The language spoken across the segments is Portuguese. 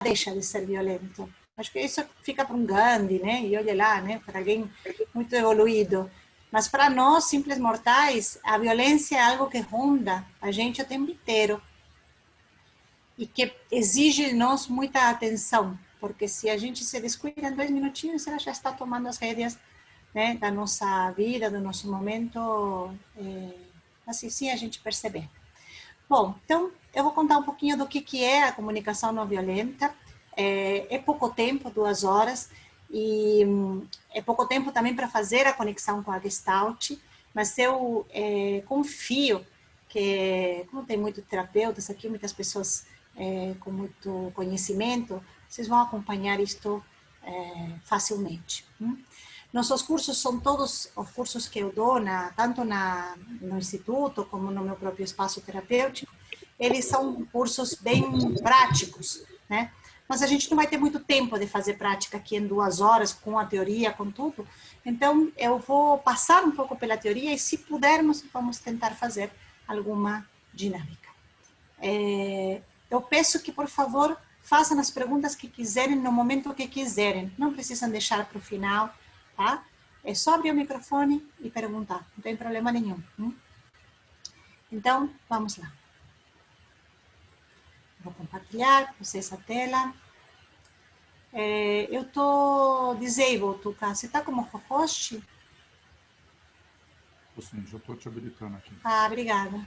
deixa de ser violento. Acho que isso fica para um Gandhi, né? E olha lá, né? Para alguém muito evoluído. Mas para nós, simples mortais, a violência é algo que ronda a gente o tempo inteiro e que exige de nós muita atenção, porque se a gente se descuida em 2 minutinhos, ela já está tomando as rédeas, né, da nossa vida, do nosso momento, assim, sim a gente perceber. Bom, então eu vou contar um pouquinho do que é a comunicação não violenta. É pouco tempo, 2 horas, e é pouco tempo também para fazer a conexão com a Gestalt, mas eu confio que, como tem muitos terapeutas aqui, muitas pessoas com muito conhecimento, vocês vão acompanhar isto facilmente. Nossos cursos são todos os cursos que eu dou, tanto no Instituto como no meu próprio espaço terapêutico, eles são cursos bem práticos, né? Mas a gente não vai ter muito tempo de fazer prática aqui em 2 horas, com a teoria, com tudo. Então, eu vou passar um pouco pela teoria e, se pudermos, vamos tentar fazer alguma dinâmica. Eu peço que, por favor, façam as perguntas que quiserem no momento que quiserem. Não precisam deixar para o final, tá? É só abrir o microfone e perguntar. Não tem problema nenhum. Então, vamos lá. Vou compartilhar com vocês a tela. Eu estou disabled, Tuca. Você está como host? Sim, já estou te habilitando aqui. Ah, obrigada.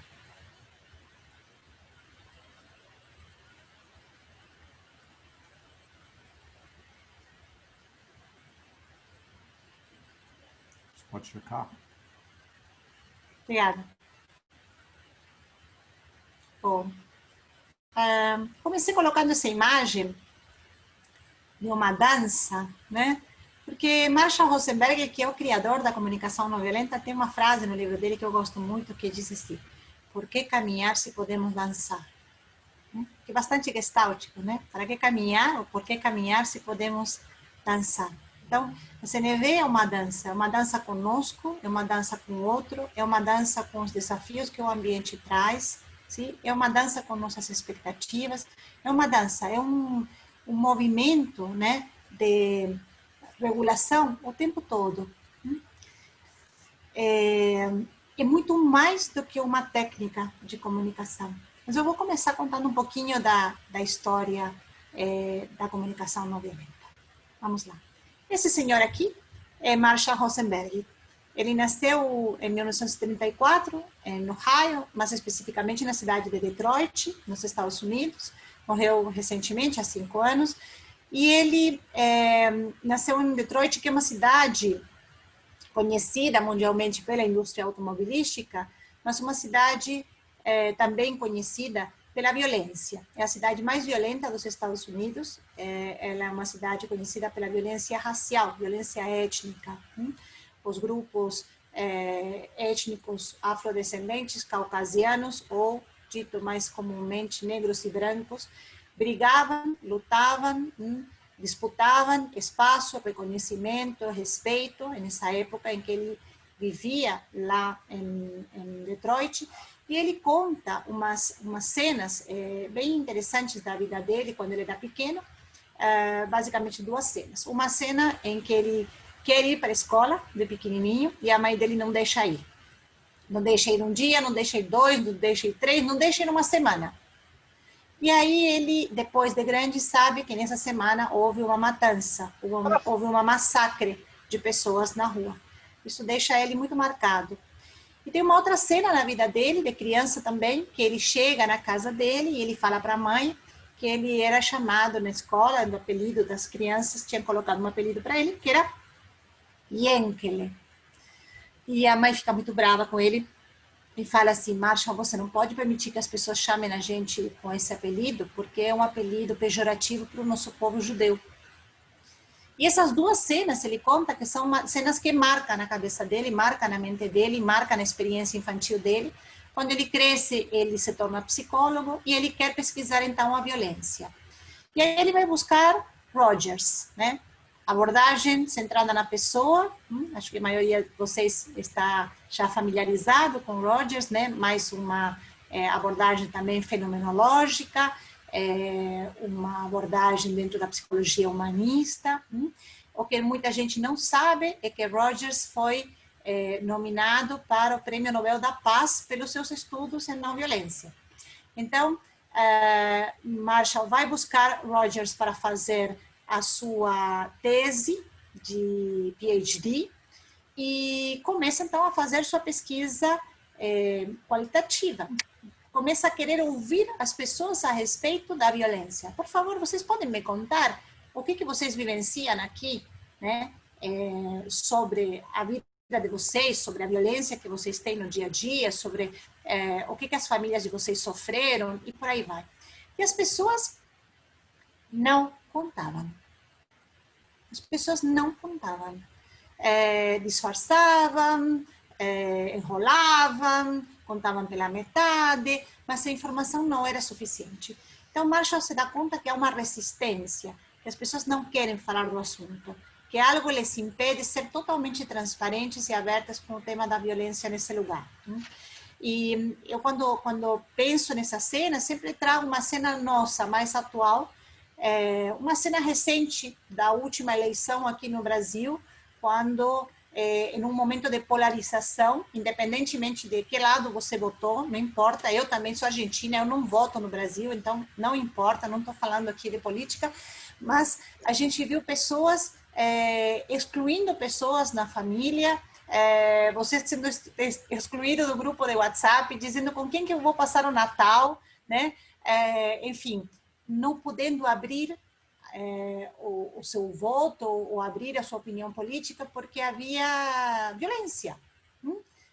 Você pode checar? Obrigada. Bom, comecei colocando essa imagem de uma dança, né? Porque Marshall Rosenberg, que é o criador da comunicação não violenta, tem uma frase no livro dele que eu gosto muito, que diz assim: por que caminhar se podemos dançar? Que é bastante gestáltico, né? Para que caminhar, ou por que caminhar se podemos dançar? Então, a CNV é uma dança conosco, é uma dança com o outro, é uma dança com os desafios que o ambiente traz, sim? É uma dança com nossas expectativas, é uma dança, é um movimento, né, de regulação o tempo todo. É muito mais do que uma técnica de comunicação. Mas eu vou começar contando um pouquinho da história da comunicação não violenta. Vamos lá. Esse senhor aqui é Marshall Rosenberg. Ele nasceu em 1934, em Ohio, mais especificamente na cidade de Detroit, nos Estados Unidos. Morreu recentemente, há 5 anos. E ele nasceu em Detroit, que é uma cidade conhecida mundialmente pela indústria automobilística, mas uma cidade também conhecida pela violência. É a cidade mais violenta dos Estados Unidos. Ela é uma cidade conhecida pela violência racial, violência étnica. Os grupos étnicos afrodescendentes, caucasianos, ou, dito mais comumente, negros e brancos, brigavam, lutavam, disputavam espaço, reconhecimento, respeito, nessa época em que ele vivia lá em Detroit. E ele conta umas cenas bem interessantes da vida dele, quando ele era pequeno, basicamente 2 cenas. Uma cena em que ele quer ir para a escola, de pequenininho, e a mãe dele não deixa ir. Não deixa ir um dia, não deixa ir 2, não deixa ir 3, não deixa ir uma semana. E aí ele, depois de grande, sabe que nessa semana houve uma matança, houve uma massacre de pessoas na rua. Isso deixa ele muito marcado. E tem uma outra cena na vida dele, de criança também, que ele chega na casa dele e ele fala para a mãe que ele era chamado na escola, do apelido das crianças, tinham colocado um apelido para ele, que era Yenkele. E a mãe fica muito brava com ele e fala assim: Marshall, você não pode permitir que as pessoas chamem a gente com esse apelido, porque é um apelido pejorativo para o nosso povo judeu. E essas 2 cenas, ele conta que são cenas que marcam na cabeça dele, marcam na mente dele, marcam na experiência infantil dele. Quando ele cresce, ele se torna psicólogo e ele quer pesquisar, então, a violência. E aí ele vai buscar Rogers, né? Abordagem centrada na pessoa. Acho que a maioria de vocês está já familiarizado com Rogers, né? Mais uma abordagem também fenomenológica, uma abordagem dentro da psicologia humanista. O que muita gente não sabe é que Rogers foi nominado para o Prêmio Nobel da Paz pelos seus estudos em não violência. Então, Marshall vai buscar Rogers para fazer a sua tese de PhD e começa, então, a fazer sua pesquisa qualitativa. Começa a querer ouvir as pessoas a respeito da violência. Por favor, vocês podem me contar o que vocês vivenciam aqui, né, sobre a vida de vocês, sobre a violência que vocês têm no dia a dia, sobre o que as famílias de vocês sofreram e por aí vai. E as pessoas não contavam. As pessoas não contavam. Disfarçavam, enrolavam, contavam pela metade, mas a informação não era suficiente. Então, Marshall se dá conta que há uma resistência, que as pessoas não querem falar do assunto, que algo lhes impede de ser totalmente transparentes e abertas com o tema da violência nesse lugar. E eu, quando penso nessa cena, sempre trago uma cena nossa, mais atual, uma cena recente da última eleição aqui no Brasil, quando, em um momento de polarização, independentemente de que lado você votou, não importa, eu também sou argentina, eu não voto no Brasil, então não importa, não estou falando aqui de política, mas a gente viu pessoas excluindo pessoas na família, você sendo excluído do grupo de WhatsApp, dizendo com quem que eu vou passar o Natal, né? Enfim, não podendo abrir o seu voto ou abrir a sua opinião política porque havia violência.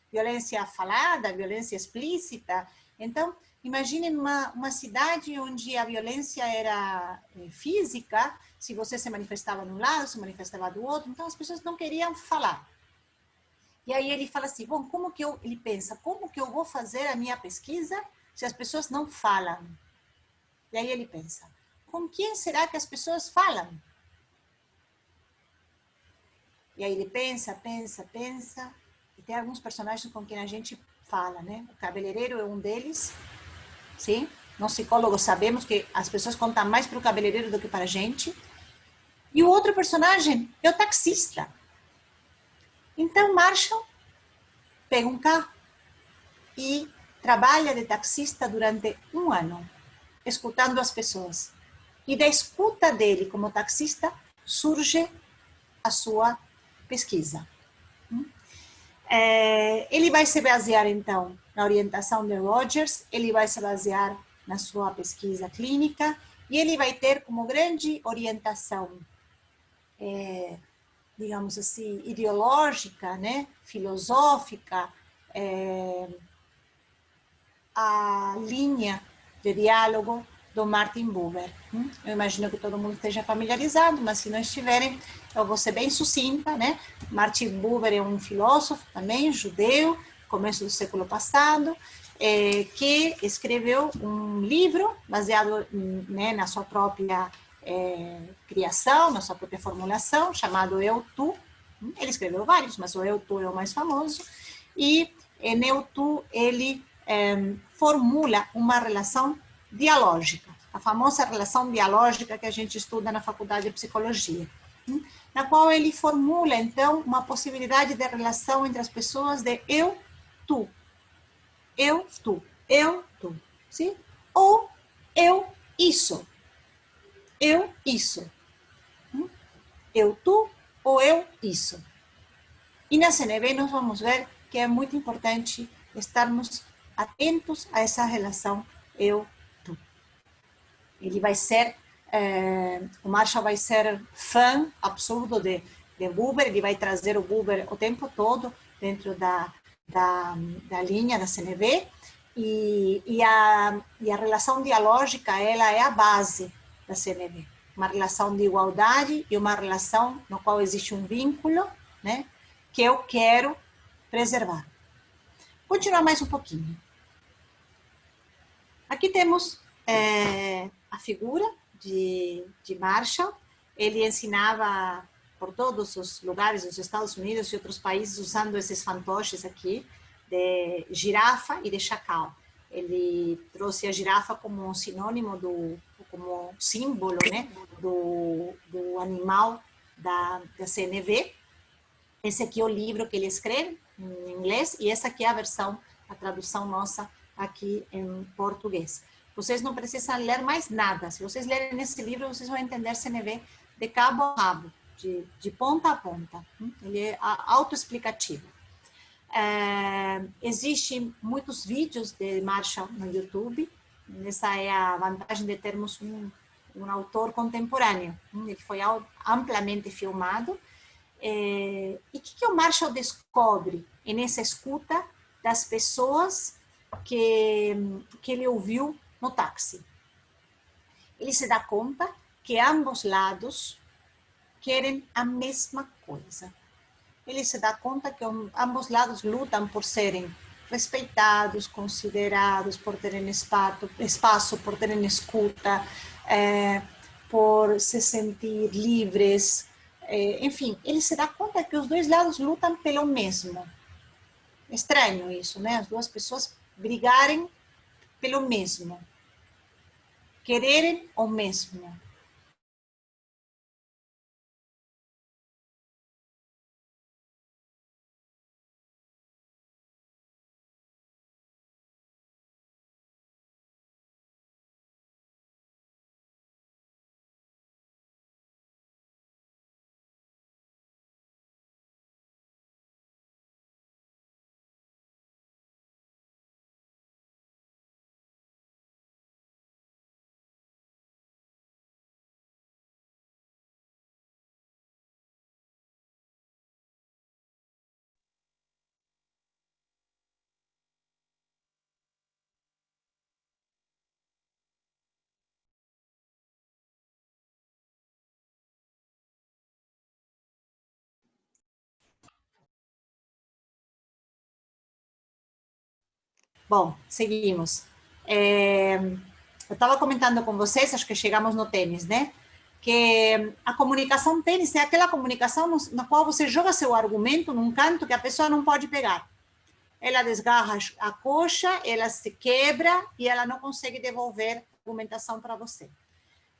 Violência falada, violência explícita. Então, imagine uma cidade onde a violência era física, se você se manifestava de um lado, se manifestava do outro, então as pessoas não queriam falar. E aí ele fala assim, bom, ele pensa, como que eu vou fazer a minha pesquisa se as pessoas não falam? E aí ele pensa, com quem será que as pessoas falam? E aí ele pensa, e tem alguns personagens com quem a gente fala, né? O cabeleireiro é um deles, sim? Nós psicólogos sabemos que as pessoas contam mais para o cabeleireiro do que para a gente. E o outro personagem é o taxista. Então, Marshall pega um carro e trabalha de taxista durante 1 ano, escutando as pessoas. E da escuta dele como taxista, surge a sua pesquisa. Ele vai se basear, então, na orientação de Rogers, ele vai se basear na sua pesquisa clínica, e ele vai ter como grande orientação, digamos assim, ideológica, né, filosófica, a linha de diálogo do Martin Buber. Eu imagino que todo mundo esteja familiarizado, mas se não estiverem, eu vou ser bem sucinta, né? Martin Buber é um filósofo também, judeu, começo do século passado, que escreveu um livro baseado, né, na sua própria criação, na sua própria formulação, chamado Eu, Tu. Ele escreveu vários, mas o Eu, Tu é o mais famoso. E em Eu, Tu, ele formula uma relação dialógica, a famosa relação dialógica que a gente estuda na faculdade de psicologia, na qual ele formula, então, uma possibilidade de relação entre as pessoas de eu, tu, eu, tu, eu, tu, sim? Ou eu, isso, eu, tu, ou eu, isso. E na CNV nós vamos ver que é muito importante estarmos atentos a essa relação eu-tu. Ele vai ser, o Marshall vai ser fã absurdo de Buber, ele vai trazer o Buber o tempo todo dentro da linha da CNV, e a relação dialógica, ela é a base da CNV. Uma relação de igualdade e uma relação no qual existe um vínculo, né, que eu quero preservar. Continuar mais um pouquinho. Aqui temos a figura de Marshall. Ele ensinava por todos os lugares dos Estados Unidos e outros países usando esses fantoches aqui de girafa e de chacal. Ele trouxe a girafa como um sinônimo como símbolo, né, do animal da CNV. Esse aqui é o livro que ele escreve em inglês e essa aqui é a versão, a tradução nossa aqui em português. Vocês não precisam ler mais nada. Se vocês lerem esse livro, vocês vão entender CNV de cabo a rabo, de ponta a ponta. Ele é autoexplicativo. Existem muitos vídeos de Marshall no YouTube. Essa é a vantagem de termos um autor contemporâneo. Ele foi amplamente filmado. E o que o Marshall descobre nessa escuta das pessoas que ele ouviu no táxi? Ele se dá conta que ambos lados querem a mesma coisa. Ele se dá conta que ambos lados lutam por serem respeitados, considerados, por terem espaço, por terem escuta, por se sentir livres. Enfim, ele se dá conta que os dois lados lutam pelo mesmo. Estranho isso, né? As duas pessoas brigarem pelo mesmo. Quererem o mesmo. Bom, seguimos. Eu estava comentando com vocês, acho que chegamos no tênis, né? Que a comunicação tênis é aquela comunicação na qual você joga seu argumento num canto que a pessoa não pode pegar. Ela desgarra a coxa, ela se quebra e ela não consegue devolver a argumentação para você.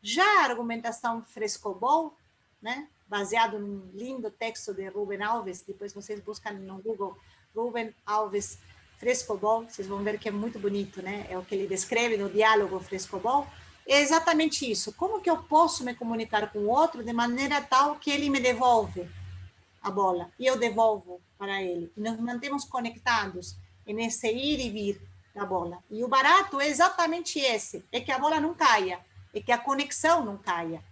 Já a argumentação frescobol, né? Baseado num lindo texto de Rubem Alves, depois vocês buscam no Google Rubem Alves frescobol, vocês vão ver que é muito bonito, né? É o que ele descreve no diálogo frescobol. É exatamente isso. Como que eu posso me comunicar com o outro de maneira tal que ele me devolve a bola e eu devolvo para ele? E nos mantemos conectados nesse ir e vir da bola. E o barato é exatamente esse, é que a bola não caia, é que a conexão não caia.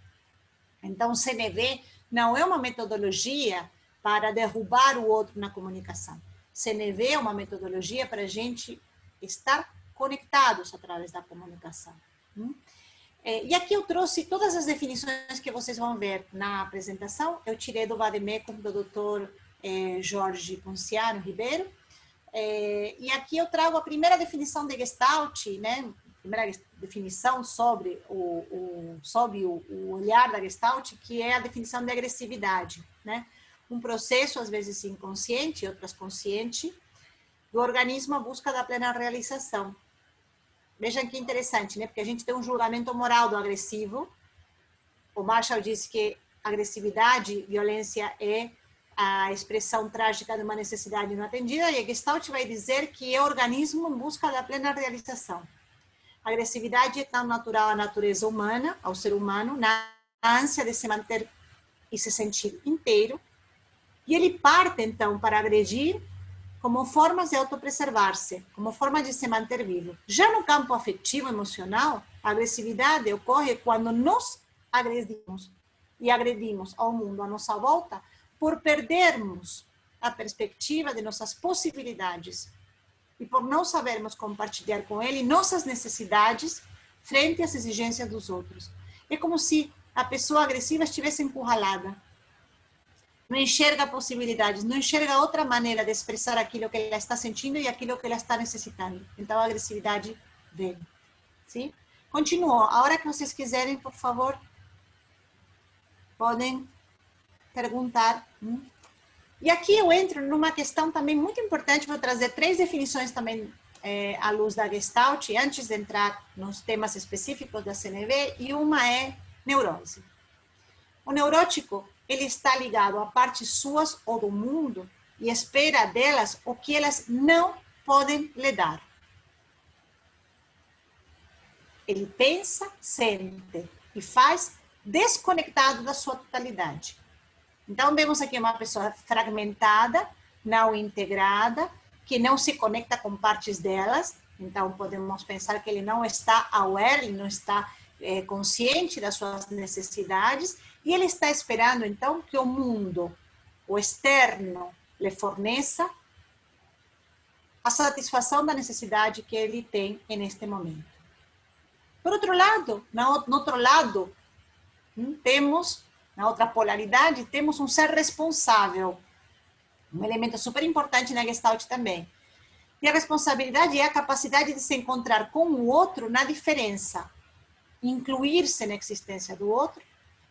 Então, o CNV não é uma metodologia para derrubar o outro na comunicação. CNV é uma metodologia para a gente estar conectados através da comunicação. E aqui eu trouxe todas as definições que vocês vão ver na apresentação. Eu tirei do Vademecum, do Dr. Jorge Ponciano Ribeiro. E aqui eu trago a primeira definição de Gestalt, né? Primeira definição sobre o olhar da Gestalt, que é a definição de agressividade, né? Um processo, às vezes inconsciente, outras consciente, do organismo à busca da plena realização. Vejam que interessante, né? Porque a gente tem um julgamento moral do agressivo. O Marshall disse que agressividade, violência é a expressão trágica de uma necessidade não atendida, e a Gestalt vai dizer que é o organismo em busca da plena realização. A agressividade é tão natural à natureza humana, ao ser humano, na ânsia de se manter e se sentir inteiro, e ele parte, então, para agredir como formas de autopreservar-se, como forma de se manter vivo. Já no campo afetivo, emocional, a agressividade ocorre quando nos agredimos e agredimos ao mundo à nossa volta por perdermos a perspectiva de nossas possibilidades e por não sabermos compartilhar com ele nossas necessidades frente às exigências dos outros. É como se a pessoa agressiva estivesse encurralada. Não enxerga possibilidades, não enxerga outra maneira de expressar aquilo que ela está sentindo e aquilo que ela está necessitando. Então, a agressividade vem. Sim? Continuo. A hora que vocês quiserem, por favor, podem perguntar. E aqui eu entro numa questão também muito importante, vou trazer 3 definições também à luz da Gestalt, antes de entrar nos temas específicos da CNV, e uma é neurose. O neurótico, ele está ligado a partes suas ou do mundo e espera delas o que elas não podem lhe dar. Ele pensa, sente e faz desconectado da sua totalidade. Então, vemos aqui uma pessoa fragmentada, não integrada, que não se conecta com partes delas. Então, podemos pensar que ele não está aware, ele não está consciente das suas necessidades, e ele está esperando, então, que o mundo, o externo, lhe forneça a satisfação da necessidade que ele tem neste momento. Por outro lado, no outro lado, temos, na outra polaridade, temos um ser responsável, um elemento super importante na Gestalt também. E a responsabilidade é a capacidade de se encontrar com o outro na diferença, incluir-se na existência do outro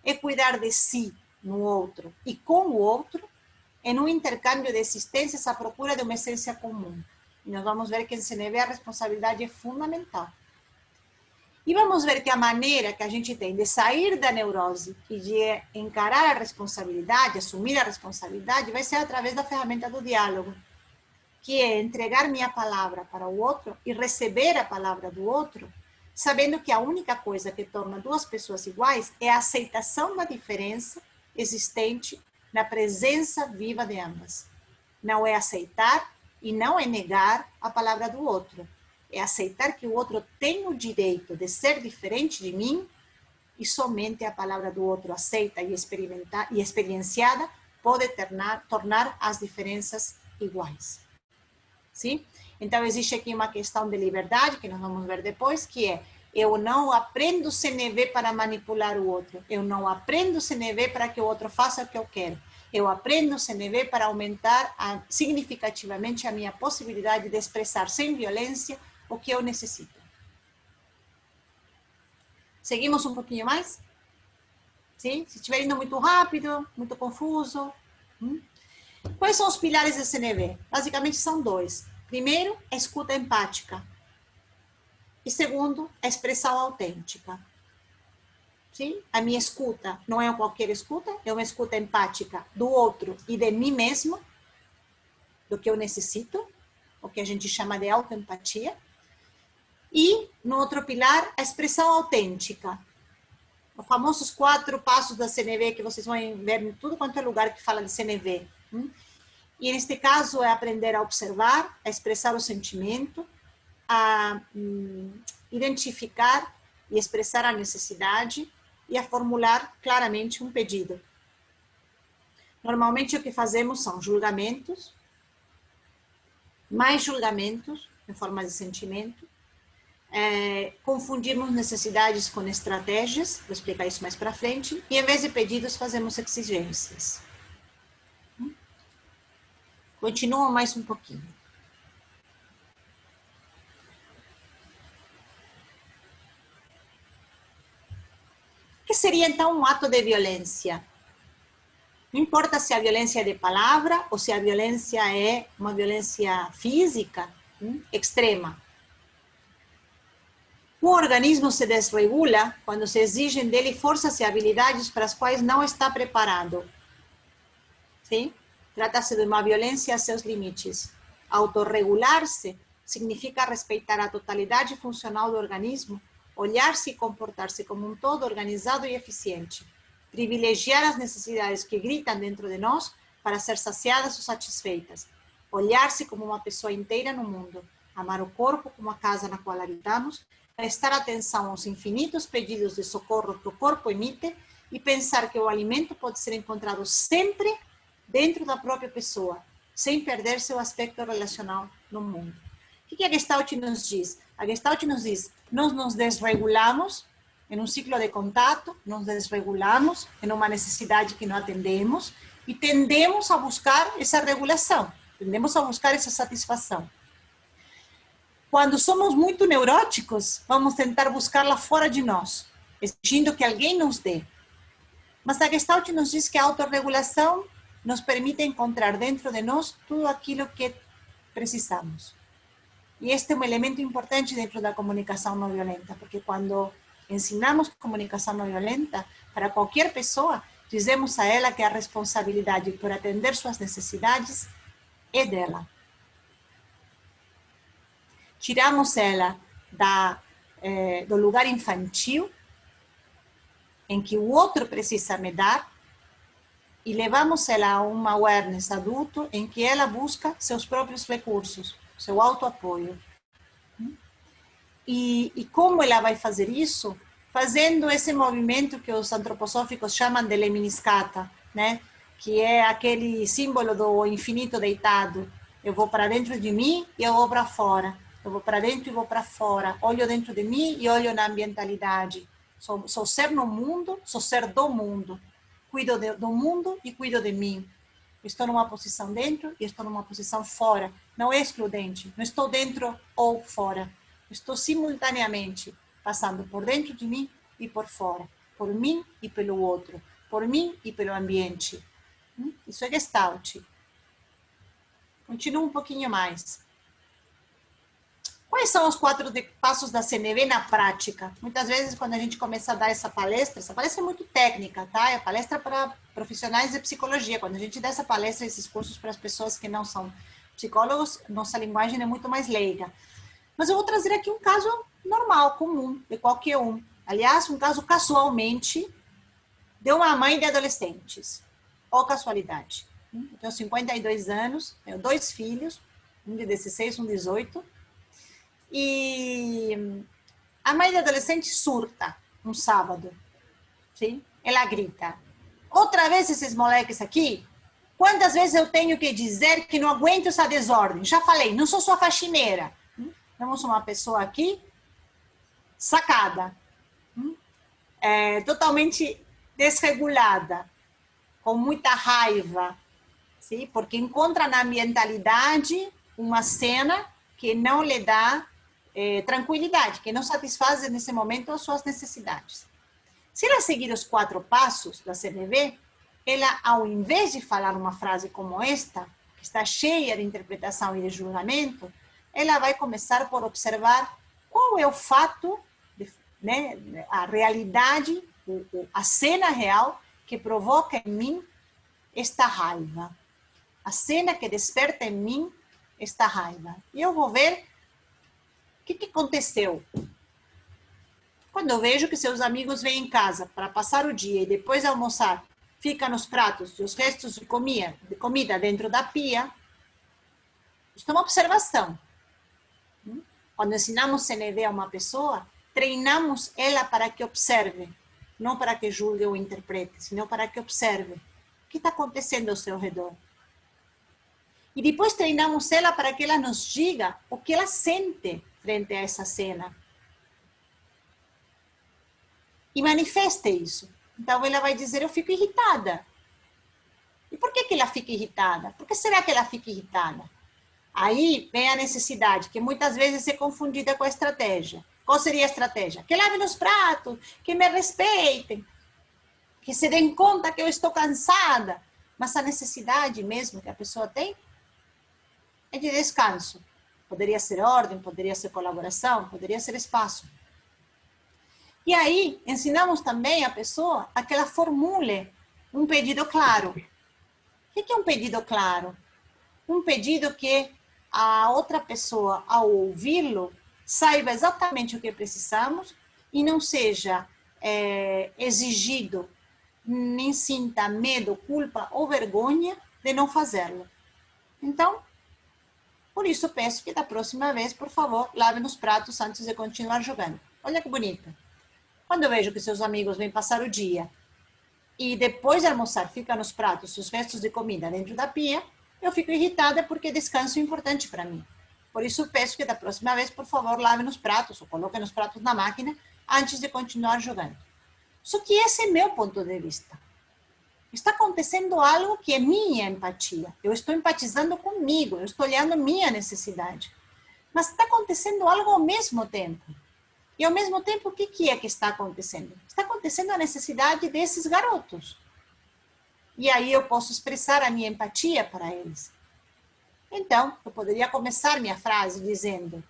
e cuidar de si no outro e com o outro, em um intercâmbio de existências à procura de uma essência comum. E nós vamos ver que em CNV a responsabilidade é fundamental. E vamos ver que a maneira que a gente tem de sair da neurose e de encarar a responsabilidade, assumir a responsabilidade, vai ser através da ferramenta do diálogo, que é entregar minha palavra para o outro e receber a palavra do outro, sabendo que a única coisa que torna duas pessoas iguais é a aceitação da diferença existente na presença viva de ambas. Não é aceitar e não é negar a palavra do outro. É aceitar que o outro tem o direito de ser diferente de mim e somente a palavra do outro aceita e experienciada pode tornar as diferenças iguais. Sim? Então, existe aqui uma questão de liberdade, que nós vamos ver depois, que é: eu não aprendo CNV para manipular o outro. Eu não aprendo CNV para que o outro faça o que eu quero. Eu aprendo CNV para aumentar significativamente a minha possibilidade de expressar sem violência o que eu necessito. Seguimos um pouquinho mais? Sim? Se estiver indo muito rápido, muito confuso. Quais são os pilares da CNV? Basicamente são dois. Primeiro, a escuta empática. E segundo, a expressão autêntica. Sim? A minha escuta não é qualquer escuta, é uma escuta empática do outro e de mim mesmo, do que eu necessito, o que a gente chama de autoempatia. E, no outro pilar, a expressão autêntica. Os famosos 4 passos da CNV, que vocês vão ver em tudo quanto é lugar que fala de CNV. E, neste caso, é aprender a observar, a expressar o sentimento, a identificar e expressar a necessidade e a formular claramente um pedido. Normalmente, o que fazemos são julgamentos, mais julgamentos, em forma de sentimento, confundimos necessidades com estratégias, vou explicar isso mais para frente, e em vez de pedidos fazemos exigências. Continuam mais um pouquinho. O que seria então um ato de violência? Não importa se a violência é de palavra ou se a violência é uma violência física extrema. O organismo se desregula quando se exigem dele forças e habilidades para as quais não está preparado. Sim? Trata-se de uma violência a seus limites. Autorregular-se significa respeitar a totalidade funcional do organismo, olhar-se e comportar-se como um todo organizado e eficiente, privilegiar as necessidades que gritam dentro de nós para ser saciadas ou satisfeitas, olhar-se como uma pessoa inteira no mundo, amar o corpo como a casa na qual habitamos, prestar atenção aos infinitos pedidos de socorro que o corpo emite e pensar que o alimento pode ser encontrado sempre dentro da própria pessoa, sem perder seu aspecto relacional no mundo. O que a Gestalt nos diz? A Gestalt nos diz: nós nos desregulamos em um ciclo de contato, nos desregulamos em uma necessidade que não atendemos e tendemos a buscar essa regulação, tendemos a buscar essa satisfação. Quando somos muito neuróticos, vamos tentar buscá-la fora de nós, exigindo que alguém nos dê. Mas a Gestalt nos diz que a autorregulação nos permite encontrar dentro de nós tudo aquilo que precisamos. E este é um elemento importante dentro da comunicação não violenta, porque quando ensinamos comunicação não violenta, para qualquer pessoa, dizemos a ela que a responsabilidade por atender suas necessidades é dela. Tiramos ela do lugar infantil, em que o outro precisa me dar, e levamos ela a um awareness adulto, em que ela busca seus próprios recursos, seu autoapoio. E como ela vai fazer isso? Fazendo esse movimento que os antroposóficos chamam de lemniscata, né? Que é aquele símbolo do infinito deitado. Eu vou para dentro de mim e eu vou para fora. Eu vou para dentro e vou para fora. Olho dentro de mim e olho na ambientalidade. Sou ser no mundo, sou ser do mundo. Cuido do mundo e cuido de mim. Estou numa posição dentro e estou numa posição fora. Não é excludente. Não estou dentro ou fora. Estou simultaneamente passando por dentro de mim e por fora. Por mim e pelo outro. Por mim e pelo ambiente. Isso é Gestalt. Continuo um pouquinho mais. Quais são os 4 passos da CNV na prática? Muitas vezes, quando a gente começa a dar essa palestra é muito técnica, tá? É palestra para profissionais de psicologia. Quando a gente dá essa palestra, esses cursos para as pessoas que não são psicólogos, nossa linguagem é muito mais leiga. Mas eu vou trazer aqui um caso normal, comum, de qualquer um. Aliás, um caso casualmente de uma mãe de adolescentes. Ou casualidade. Eu tenho 52 anos, tenho 2 filhos, um de 16, um de 18. E a mãe de adolescente surta um sábado. Sim? Ela grita: outra vez esses moleques aqui? Quantas vezes eu tenho que dizer que não aguento essa desordem? Já falei, não sou sua faxineira. Temos uma pessoa aqui sacada, totalmente desregulada, com muita raiva, sim? Porque encontra na ambientalidade uma cena que não lhe dá tranquilidade, que não satisfaz nesse momento as suas necessidades. Se ela seguir os 4 passos da CNV, ela, ao invés de falar uma frase como esta, que está cheia de interpretação e de julgamento, ela vai começar por observar qual é o fato, né, a realidade, a cena real que provoca em mim esta raiva. A cena que desperta em mim esta raiva. E eu vou ver o que aconteceu. Quando eu vejo que seus amigos vêm em casa para passar o dia e depois de almoçar, fica nos pratos e os restos de comida dentro da pia, isso é uma observação. Quando ensinamos CNV a uma pessoa, treinamos ela para que observe, não para que julgue ou interprete, senão para que observe o que está acontecendo ao seu redor. E depois treinamos ela para que ela nos diga o que ela sente frente a essa cena. E manifeste isso. Então ela vai dizer: eu fico irritada. E por que ela fica irritada? Por que será que ela fica irritada? Aí vem a necessidade, que muitas vezes é confundida com a estratégia. Qual seria a estratégia? Que lavem os pratos, que me respeitem, que se deem conta que eu estou cansada. Mas a necessidade mesmo que a pessoa tem é de descanso. Poderia ser ordem, poderia ser colaboração, poderia ser espaço. E aí, ensinamos também a pessoa a que ela formule um pedido claro. O que é um pedido claro? Um pedido que a outra pessoa, ao ouvi-lo, saiba exatamente o que precisamos e não seja exigido, nem sinta medo, culpa ou vergonha de não fazê-lo. Então, por isso peço que da próxima vez, por favor, lave os pratos antes de continuar jogando. Olha que bonito. Quando eu vejo que seus amigos vêm passar o dia e depois de almoçar fica nos pratos os restos de comida dentro da pia, eu fico irritada porque descanso é importante para mim. Por isso peço que da próxima vez, por favor, lave os pratos ou coloque os pratos na máquina antes de continuar jogando. Só que esse é meu ponto de vista. Está acontecendo algo que é minha empatia. Eu estou empatizando comigo, eu estou olhando minha necessidade. Mas está acontecendo algo ao mesmo tempo. E ao mesmo tempo, o que é que está acontecendo? Está acontecendo a necessidade desses garotos. E aí eu posso expressar a minha empatia para eles. Então, eu poderia começar minha frase dizendo: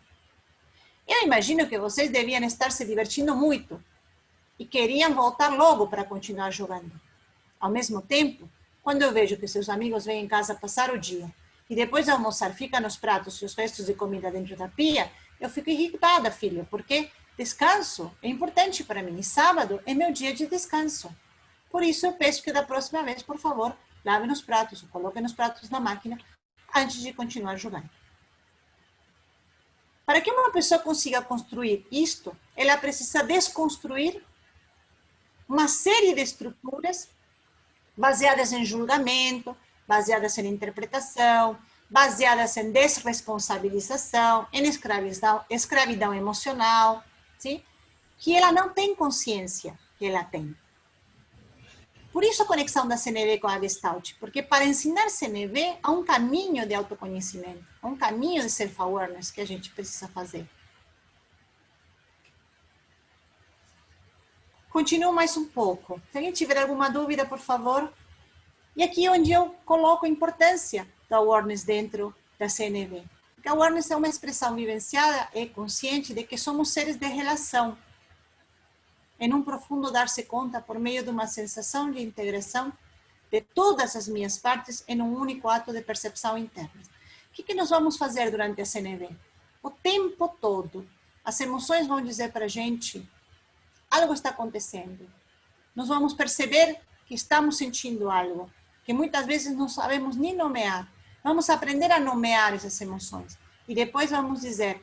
eu imagino que vocês deviam estar se divertindo muito e queriam voltar logo para continuar jogando. Ao mesmo tempo, quando eu vejo que seus amigos vêm em casa passar o dia e depois de almoçar ficam nos pratos e os restos de comida dentro da pia, eu fico irritada, filho, porque descanso é importante para mim e sábado é meu dia de descanso. Por isso, eu peço que da próxima vez, por favor, lave os pratos ou coloque os pratos na máquina antes de continuar jogando. Para que uma pessoa consiga construir isto, ela precisa desconstruir uma série de estruturas baseadas em julgamento, baseadas em interpretação, baseadas em desresponsabilização, em escravidão emocional, sim? Que ela não tem consciência que ela tem. Por isso a conexão da CNV com a Gestalt, porque para ensinar CNV há um caminho de autoconhecimento, há um caminho de self-awareness que a gente precisa fazer. Continuo mais um pouco. Se alguém tiver alguma dúvida, por favor. E aqui é onde eu coloco a importância da awareness dentro da CNV. Porque a awareness é uma expressão vivenciada e consciente de que somos seres de relação. Em um profundo dar-se conta por meio de uma sensação de integração de todas as minhas partes em um único ato de percepção interna. O que nós vamos fazer durante a CNV? O tempo todo, as emoções vão dizer para a gente: algo está acontecendo. Nós vamos perceber que estamos sentindo algo, que muitas vezes não sabemos nem nomear. Vamos aprender a nomear essas emoções. E depois vamos dizer: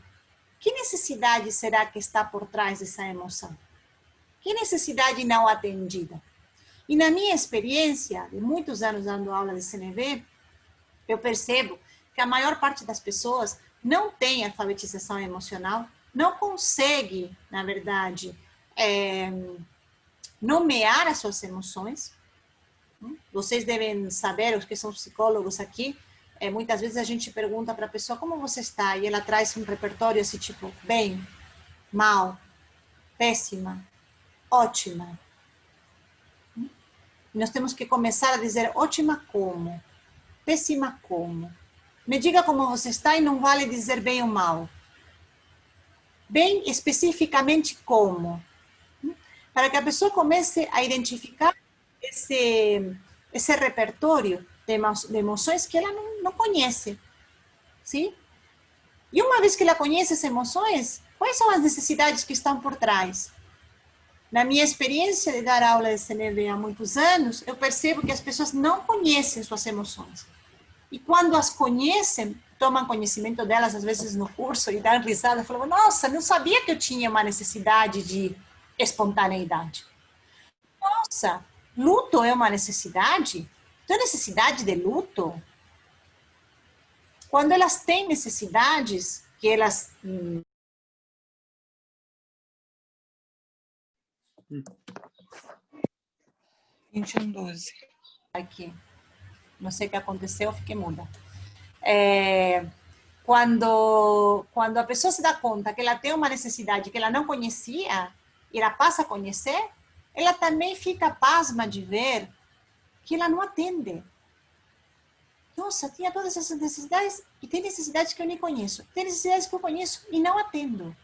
que necessidade será que está por trás dessa emoção? Que necessidade não atendida? E na minha experiência, de muitos anos dando aula de CNV, eu percebo que a maior parte das pessoas não tem alfabetização emocional, não consegue, na verdade, nomear as suas emoções. Vocês devem saber, os que são psicólogos aqui, muitas vezes a gente pergunta para a pessoa: como você está? E ela traz um repertório assim, tipo, bem, mal, péssima, ótima. E nós temos que começar a dizer: ótima como? Péssima como? Me diga como você está e não vale dizer bem ou mal. Bem especificamente como? Para que a pessoa comece a identificar esse repertório de emoções que ela não conhece. Sim? E uma vez que ela conhece essas emoções, quais são as necessidades que estão por trás? Na minha experiência de dar aula de CNV há muitos anos, eu percebo que as pessoas não conhecem suas emoções. E quando as conhecem, tomam conhecimento delas, às vezes no curso, e dão risada, falam: nossa, não sabia que eu tinha uma necessidade de espontaneidade. Nossa, luto é uma necessidade? Tem necessidade de luto? Quando elas têm necessidades, que elas... 21:12. Aqui, não sei o que aconteceu, fiquei muda. Quando a pessoa se dá conta que ela tem uma necessidade que ela não conhecia, e ela passa a conhecer, ela também fica pasma de ver que ela não atende. Nossa, tinha todas essas necessidades e tem necessidades que eu nem conheço. Tem necessidades que eu conheço e não atendo.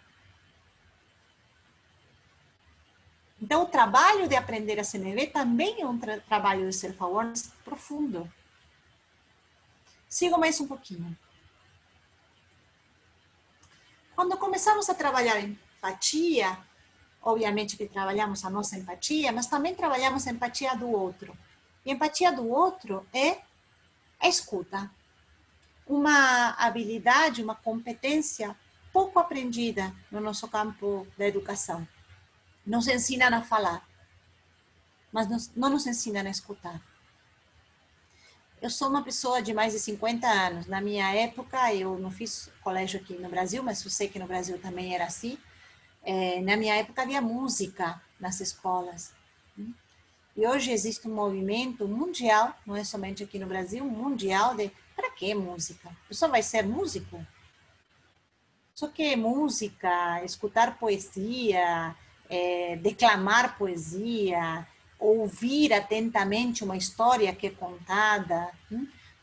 Então, o trabalho de aprender a CNV também é um trabalho de self-awareness profundo. Sigo mais um pouquinho. Quando começamos a trabalhar empatia, obviamente que trabalhamos a nossa empatia, mas também trabalhamos a empatia do outro. E a empatia do outro é a escuta. Uma habilidade, uma competência pouco aprendida no nosso campo da educação. Nos ensinam a falar, mas não nos ensinam a escutar. Eu sou uma pessoa de mais de 50 anos. Na minha época, eu não fiz colégio aqui no Brasil, mas eu sei que no Brasil também era assim. Na minha época havia música nas escolas. E hoje existe um movimento mundial, não é somente aqui no Brasil, mundial de para que música? A pessoa vai ser músico? Só que música, escutar poesia, declamar poesia, ouvir atentamente uma história que é contada,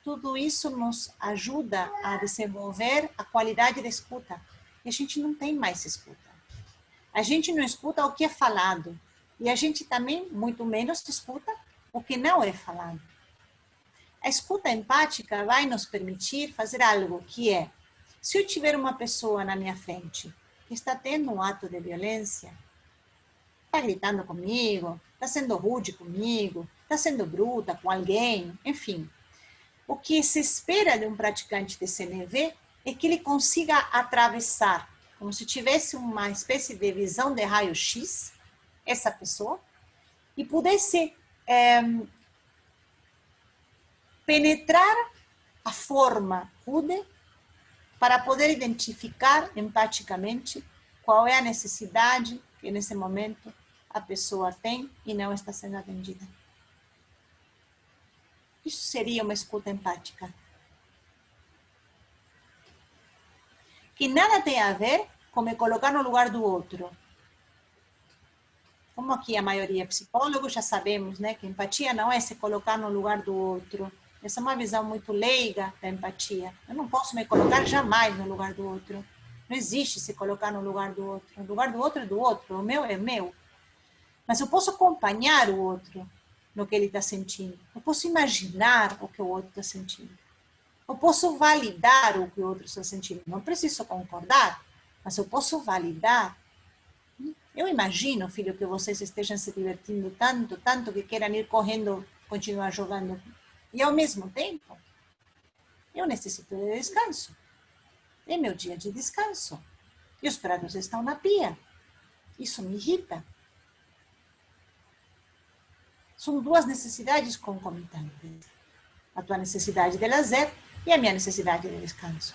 tudo isso nos ajuda a desenvolver a qualidade da escuta. E a gente não tem mais escuta. A gente não escuta o que é falado. E a gente também, muito menos, escuta o que não é falado. A escuta empática vai nos permitir fazer algo que é, se eu tiver uma pessoa na minha frente que está tendo um ato de violência, está gritando comigo, está sendo rude comigo, está sendo bruta com alguém, enfim. O que se espera de um praticante de CNV é que ele consiga atravessar, como se tivesse uma espécie de visão de raio-x, essa pessoa, e pudesse penetrar a forma rude para poder identificar empaticamente qual é a necessidade que nesse momento a pessoa tem e não está sendo atendida. Isso seria uma escuta empática. Que nada tem a ver com me colocar no lugar do outro. Como aqui a maioria é psicólogos, já sabemos, né, que empatia não é se colocar no lugar do outro. Essa é uma visão muito leiga da empatia. Eu não posso me colocar jamais no lugar do outro. Não existe se colocar no lugar do outro. O lugar do outro é do outro, o meu é meu. Mas eu posso acompanhar o outro no que ele está sentindo. Eu posso imaginar o que o outro está sentindo. Eu posso validar o que o outro está sentindo. Não preciso concordar, mas eu posso validar. Eu imagino, filho, que vocês estejam se divertindo tanto, tanto que queiram ir correndo, continuar jogando. E ao mesmo tempo, eu necessito de descanso. É meu dia de descanso. E os pratos estão na pia. Isso me irrita. São duas necessidades concomitantes. A tua necessidade de lazer e a minha necessidade de descanso.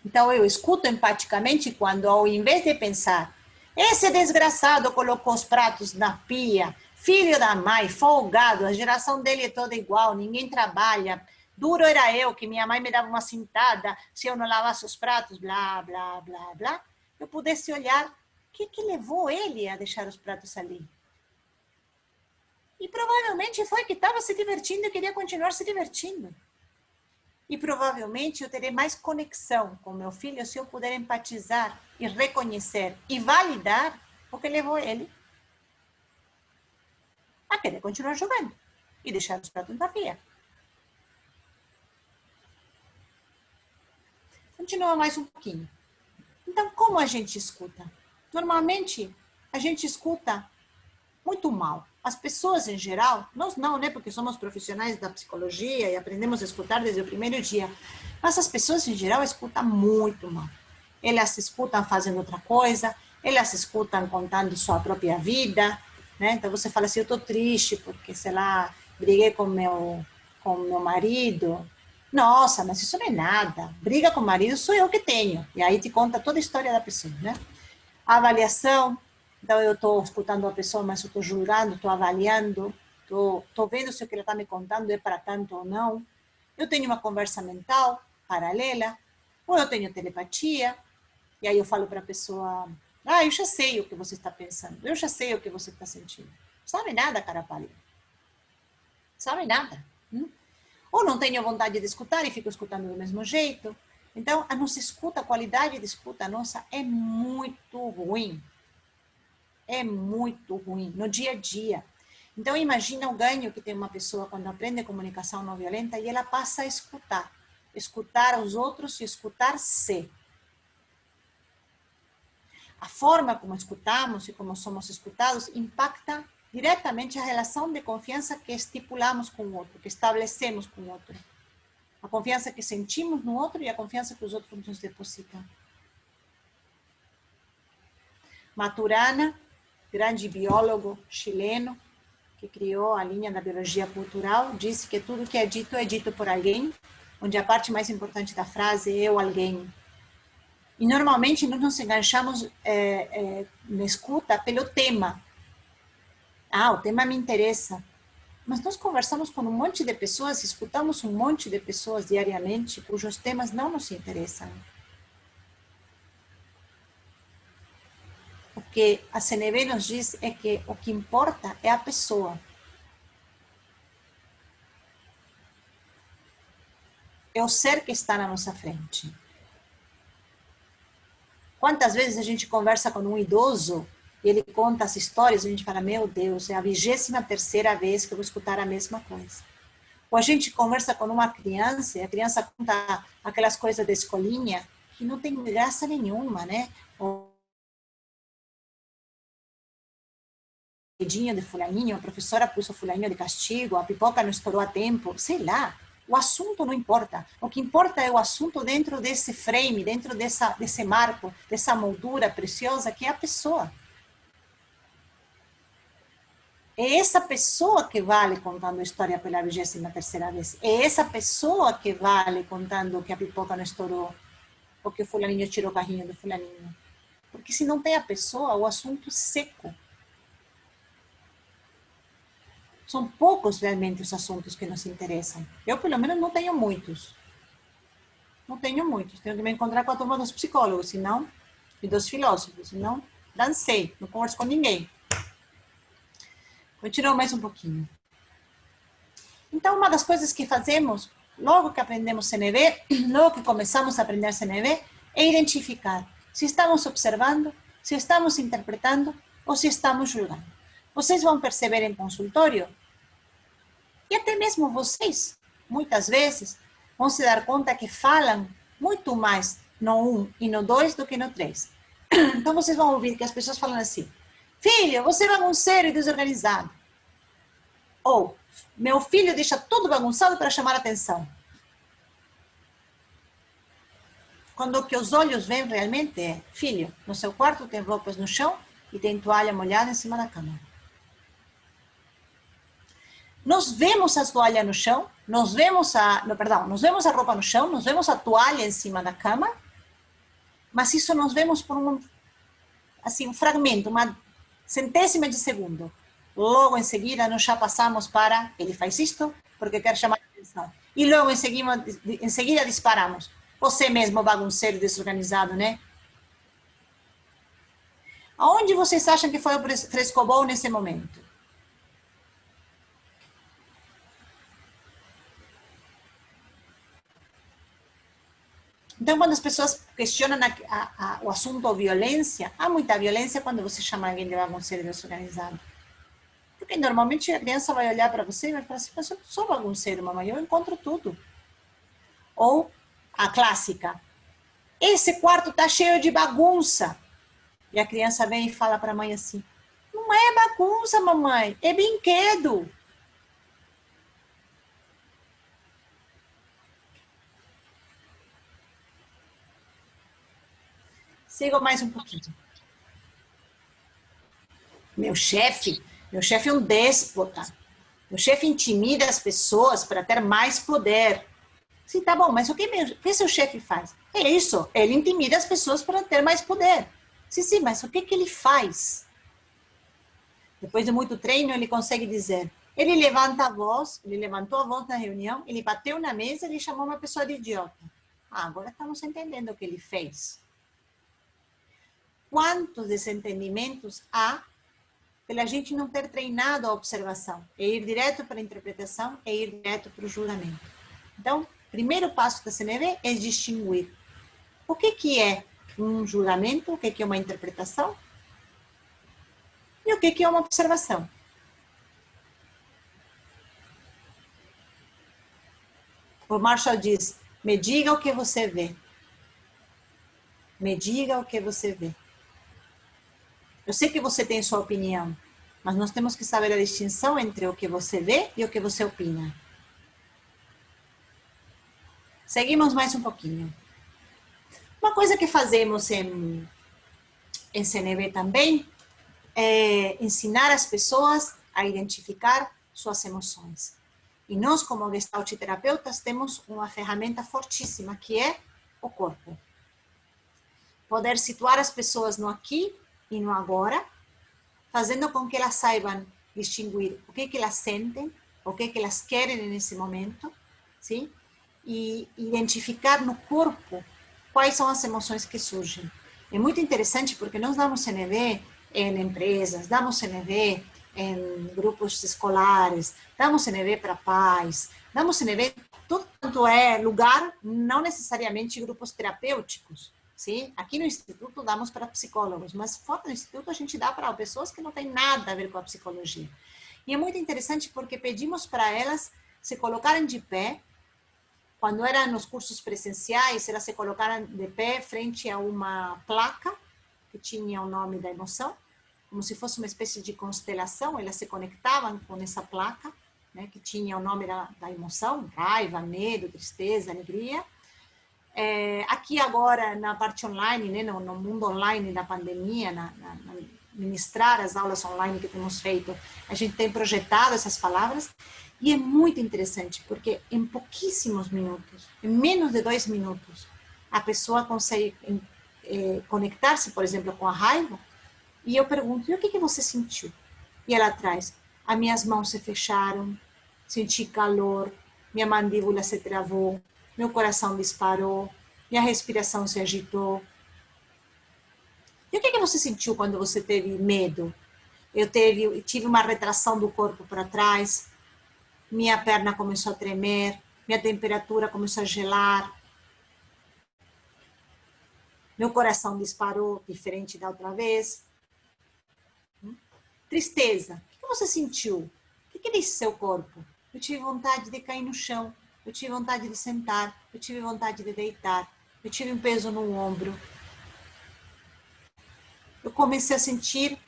Então, eu escuto empaticamente quando, ao invés de pensar, esse desgraçado colocou os pratos na pia, filho da mãe, folgado, a geração dele é toda igual, ninguém trabalha, duro era eu, que minha mãe me dava uma cintada se eu não lavasse os pratos, blá, blá, blá, blá, eu pudesse olhar o que levou ele a deixar os pratos ali. E provavelmente foi que estava se divertindo e queria continuar se divertindo. E provavelmente eu terei mais conexão com meu filho se eu puder empatizar e reconhecer e validar o que levou ele a querer continuar jogando e deixar os pratos na pia. Continua mais um pouquinho. Então, como a gente escuta? Normalmente, a gente escuta muito mal. As pessoas em geral, nós não, né? Porque somos profissionais da psicologia e aprendemos a escutar desde o primeiro dia. Mas as pessoas em geral escutam muito mal. Elas escutam fazendo outra coisa, elas escutam contando sua própria vida, né? Então você fala assim, eu estou triste porque, sei lá, briguei com meu marido. Nossa, mas isso não é nada. Briga com o marido sou eu que tenho. E aí te conta toda a história da pessoa, né? A avaliação. Então, eu estou escutando a pessoa, mas eu estou julgando, estou avaliando, estou vendo se o que ela está me contando é para tanto ou não. Eu tenho uma conversa mental paralela, ou eu tenho telepatia, e aí eu falo para a pessoa, eu já sei o que você está pensando, eu já sei o que você está sentindo. Sabe nada, cara pálida. Sabe nada. Ou não tenho vontade de escutar e fico escutando do mesmo jeito. Então, a nossa escuta, a qualidade de escuta nossa é muito ruim. É muito ruim no dia a dia. Então, imagina o ganho que tem uma pessoa quando aprende comunicação não violenta e ela passa a escutar. Escutar os outros e escutar-se. A forma como escutamos e como somos escutados impacta diretamente a relação de confiança que estipulamos com o outro, que estabelecemos com o outro. A confiança que sentimos no outro e a confiança que os outros nos depositam. Maturana, grande biólogo chileno, que criou a linha da biologia cultural, disse que tudo que é dito por alguém, onde a parte mais importante da frase é o alguém. E normalmente nós nos enganchamos na escuta pelo tema. O tema me interessa. Mas nós conversamos com um monte de pessoas, escutamos um monte de pessoas diariamente, cujos temas não nos interessam. O que a CNV nos diz é que o que importa é a pessoa. é o ser que está na nossa frente. Quantas vezes a gente conversa com um idoso e ele conta as histórias e a gente fala, meu Deus, é a 23ª vez que eu vou escutar a mesma coisa. Ou a gente conversa com uma criança e a criança conta aquelas coisas da escolinha que não tem graça nenhuma, né? O dedinho de fulaninho, a professora pôs o fulaninho de castigo, a pipoca não estourou a tempo, sei lá. O assunto não importa. O que importa é o assunto dentro desse frame, dentro desse marco, dessa moldura preciosa que é a pessoa. É essa pessoa que vale contando a história pela 23ª vez. É essa pessoa que vale contando que a pipoca não estourou, ou que o fulaninho tirou o carrinho do fulaninho. Porque se não tem a pessoa, o assunto seco. São poucos realmente os assuntos que nos interessam. Eu, pelo menos, não tenho muitos. Não tenho muitos. Tenho que me encontrar com a turma dos psicólogos, senão, e dos filósofos, senão, dancei, não converso com ninguém. Continuo mais um pouquinho. Então, uma das coisas que fazemos, logo que aprendemos CNV, logo que começamos a aprender CNV, é identificar se estamos observando, se estamos interpretando ou se estamos julgando. Vocês vão perceber em consultório, e até mesmo vocês, muitas vezes, vão se dar conta que falam muito mais no 1 e no 2 do que no 3. Então, vocês vão ouvir que as pessoas falam assim, filho, você é bagunceiro e desorganizado. Ou, meu filho deixa tudo bagunçado para chamar a atenção. Quando o que os olhos veem realmente é, filho, no seu quarto tem roupas no chão e tem toalha molhada em cima da cama. Nós vemos a toalha no chão, nós vemos a roupa no chão, nós vemos a toalha em cima da cama, mas isso nós vemos por um fragmento, uma centésima de segundo. Logo em seguida, nós já passamos para, ele faz isto porque quer chamar a atenção. E logo em seguida disparamos. Você mesmo bagunceiro e desorganizado, né? Aonde vocês acham que foi o frescobol nesse momento? Então, quando as pessoas questionam o assunto violência, há muita violência quando você chama alguém de bagunceiro e desorganizado. Porque normalmente a criança vai olhar para você e vai falar assim, mas eu não sou bagunceiro, mamãe, eu encontro tudo. Ou a clássica, esse quarto está cheio de bagunça. E a criança vem e fala para a mãe assim, não é bagunça, mamãe, é brinquedo. Sigo mais um pouquinho. Meu chefe é um déspota. Meu chefe intimida as pessoas para ter mais poder. Sim, tá bom, mas o que seu chefe faz? É isso, ele intimida as pessoas para ter mais poder. Sim, mas o que ele faz? Depois de muito treino, ele consegue dizer, ele levantou a voz na reunião, ele bateu na mesa, ele chamou uma pessoa de idiota. Ah, agora estamos entendendo o que ele fez. Quantos desentendimentos há pela gente não ter treinado a observação? É ir direto para a interpretação, é ir direto para o julgamento. Então, primeiro passo da CNV é distinguir o que é um julgamento, o que é uma interpretação e o que é uma observação. O Marshall diz, me diga o que você vê. Me diga o que você vê. Eu sei que você tem sua opinião, mas nós temos que saber a distinção entre o que você vê e o que você opina. Seguimos mais um pouquinho. Uma coisa que fazemos em CNV também é ensinar as pessoas a identificar suas emoções. E nós, como Gestalt terapeutas, temos uma ferramenta fortíssima, que é o corpo. Poder situar as pessoas no aqui e no agora, fazendo com que elas saibam distinguir o que elas sentem, o que elas querem nesse momento, sim? E identificar no corpo quais são as emoções que surgem. É muito interessante porque nós damos CNV em empresas, damos CNV em grupos escolares, damos CNV para pais, damos CNV, tudo quanto é lugar, não necessariamente grupos terapêuticos. Sim? Aqui no Instituto damos para psicólogos, mas fora do Instituto a gente dá para pessoas que não têm nada a ver com a psicologia. E é muito interessante porque pedimos para elas se colocarem de pé. Quando eram nos cursos presenciais, elas se colocaram de pé frente a uma placa que tinha o nome da emoção, como se fosse uma espécie de constelação. Elas se conectavam com essa placa, né, que tinha o nome da emoção, raiva, medo, tristeza, alegria. Aqui agora, na parte online, né, no mundo online da pandemia, ministrar as aulas online que temos feito, a gente tem projetado essas palavras. E é muito interessante, porque em pouquíssimos minutos, em menos de 2 minutos, a pessoa consegue conectar-se, por exemplo, com a raiva. E eu pergunto, e o que você sentiu? E ela traz, as minhas mãos se fecharam, senti calor, minha mandíbula se travou, meu coração disparou, minha respiração se agitou. E o que você sentiu quando você teve medo? Eu tive uma retração do corpo para trás, minha perna começou a tremer, minha temperatura começou a gelar, meu coração disparou, diferente da outra vez. Tristeza, o que você sentiu? O que disse seu corpo? Eu tive vontade de cair no chão, eu tive vontade de sentar, eu tive vontade de deitar, eu tive um peso no ombro. Eu comecei a sentir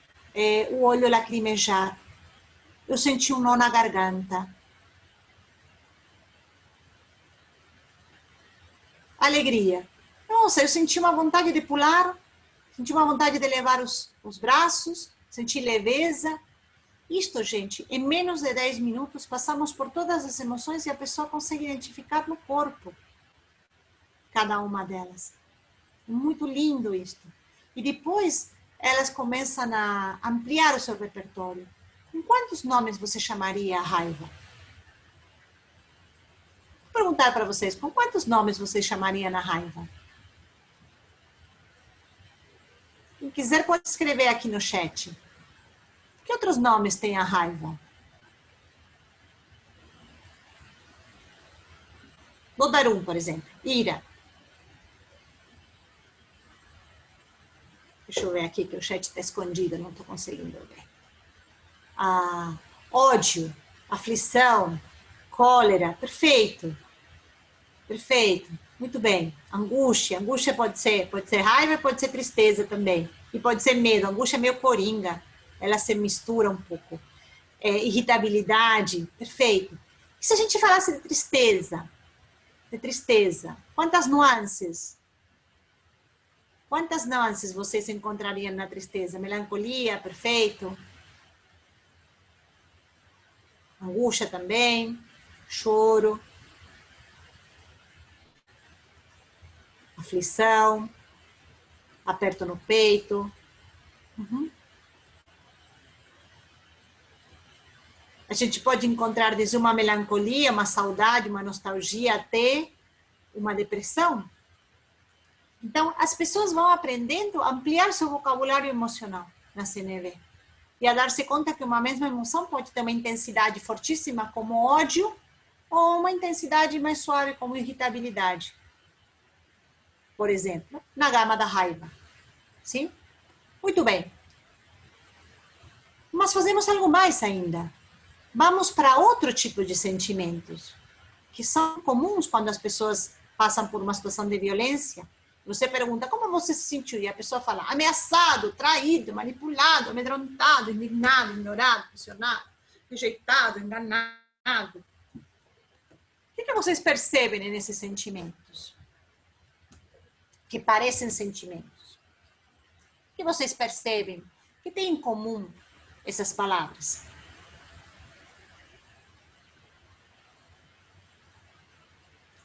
o olho lacrimejar, eu senti um nó na garganta. Alegria. Nossa, eu senti uma vontade de pular, senti uma vontade de levar os braços, senti leveza. Isto, gente, em menos de 10 minutos, passamos por todas as emoções e a pessoa consegue identificar no corpo cada uma delas. É muito lindo isto. E depois, elas começam a ampliar o seu repertório. Com quantos nomes você chamaria a raiva? Vou perguntar para vocês, com quantos nomes você chamaria na raiva? Quem quiser pode escrever aqui no chat. Que outros nomes tem a raiva? Vou dar um, por exemplo. Ira. Deixa eu ver aqui que o chat está escondido, não estou conseguindo ver. Ódio, aflição, cólera. Perfeito. Perfeito. Muito bem. Angústia. Angústia pode ser raiva, pode ser tristeza também. E pode ser medo. Angústia é meio coringa. Ela se mistura um pouco. Irritabilidade. Perfeito. E se a gente falasse de tristeza? De tristeza. Quantas nuances? Quantas nuances vocês encontrariam na tristeza? Melancolia, perfeito. Angústia também. Choro. Aflição. Aperto no peito. A gente pode encontrar desde uma melancolia, uma saudade, uma nostalgia, até uma depressão. Então, as pessoas vão aprendendo a ampliar seu vocabulário emocional na CNV. E a dar-se conta que uma mesma emoção pode ter uma intensidade fortíssima, como ódio, ou uma intensidade mais suave, como irritabilidade. Por exemplo, na gama da raiva. Sim? Muito bem. Mas fazemos algo mais ainda. Vamos para outro tipo de sentimentos, que são comuns quando as pessoas passam por uma situação de violência. Você pergunta, como você se sentiu? E a pessoa fala, ameaçado, traído, manipulado, amedrontado, indignado, ignorado, pressionado, rejeitado, enganado. O que vocês percebem nesses sentimentos? Que parecem sentimentos. O que vocês percebem? Que tem em comum essas palavras?